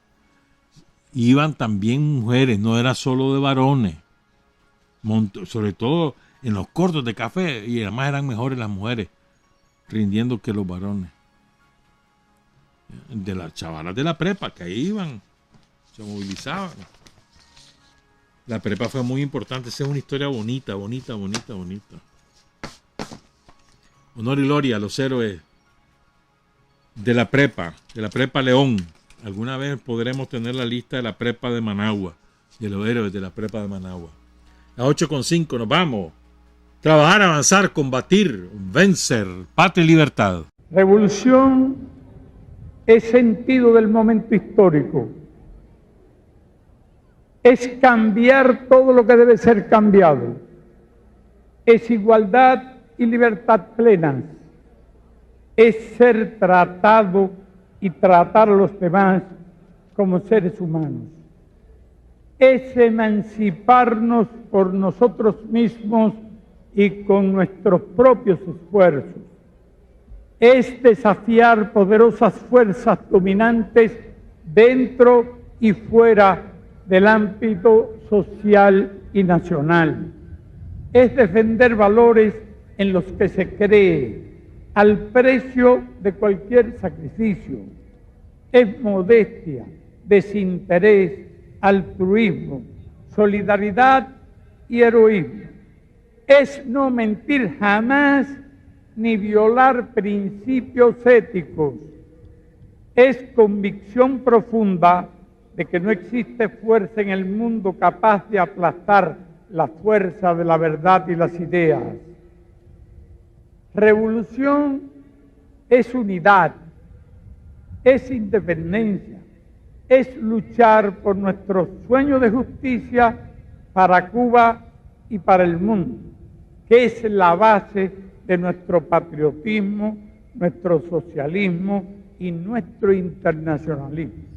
iban también mujeres, no era solo de varones. Sobre todo en los cortos de café, y además eran mejores las mujeres, rindiendo que los varones. De las chavalas de la prepa, que ahí iban, se movilizaban. La prepa fue muy importante, esa es una historia bonita. Honor y gloria a los héroes de la prepa León. Alguna vez podremos tener la lista de la prepa de Managua, de los héroes de la prepa de Managua. A 8:05 nos vamos. Trabajar, avanzar, combatir, vencer, patria y libertad. Revolución es sentido del momento histórico. Es cambiar todo lo que debe ser cambiado. Es igualdad y libertad plenas. Es ser tratado y tratar a los demás como seres humanos. Es emanciparnos por nosotros mismos y con nuestros propios esfuerzos. Es desafiar poderosas fuerzas dominantes dentro y fuera del ámbito social y nacional. Es defender valores en los que se cree al precio de cualquier sacrificio. Es modestia, desinterés, altruismo, solidaridad y heroísmo. Es no mentir jamás ni violar principios éticos. Es convicción profunda de que no existe fuerza en el mundo capaz de aplastar la fuerza de la verdad y las ideas. Revolución es unidad, es independencia, es luchar por nuestro sueño de justicia para Cuba y para el mundo, que es la base de nuestro patriotismo, nuestro socialismo y nuestro internacionalismo.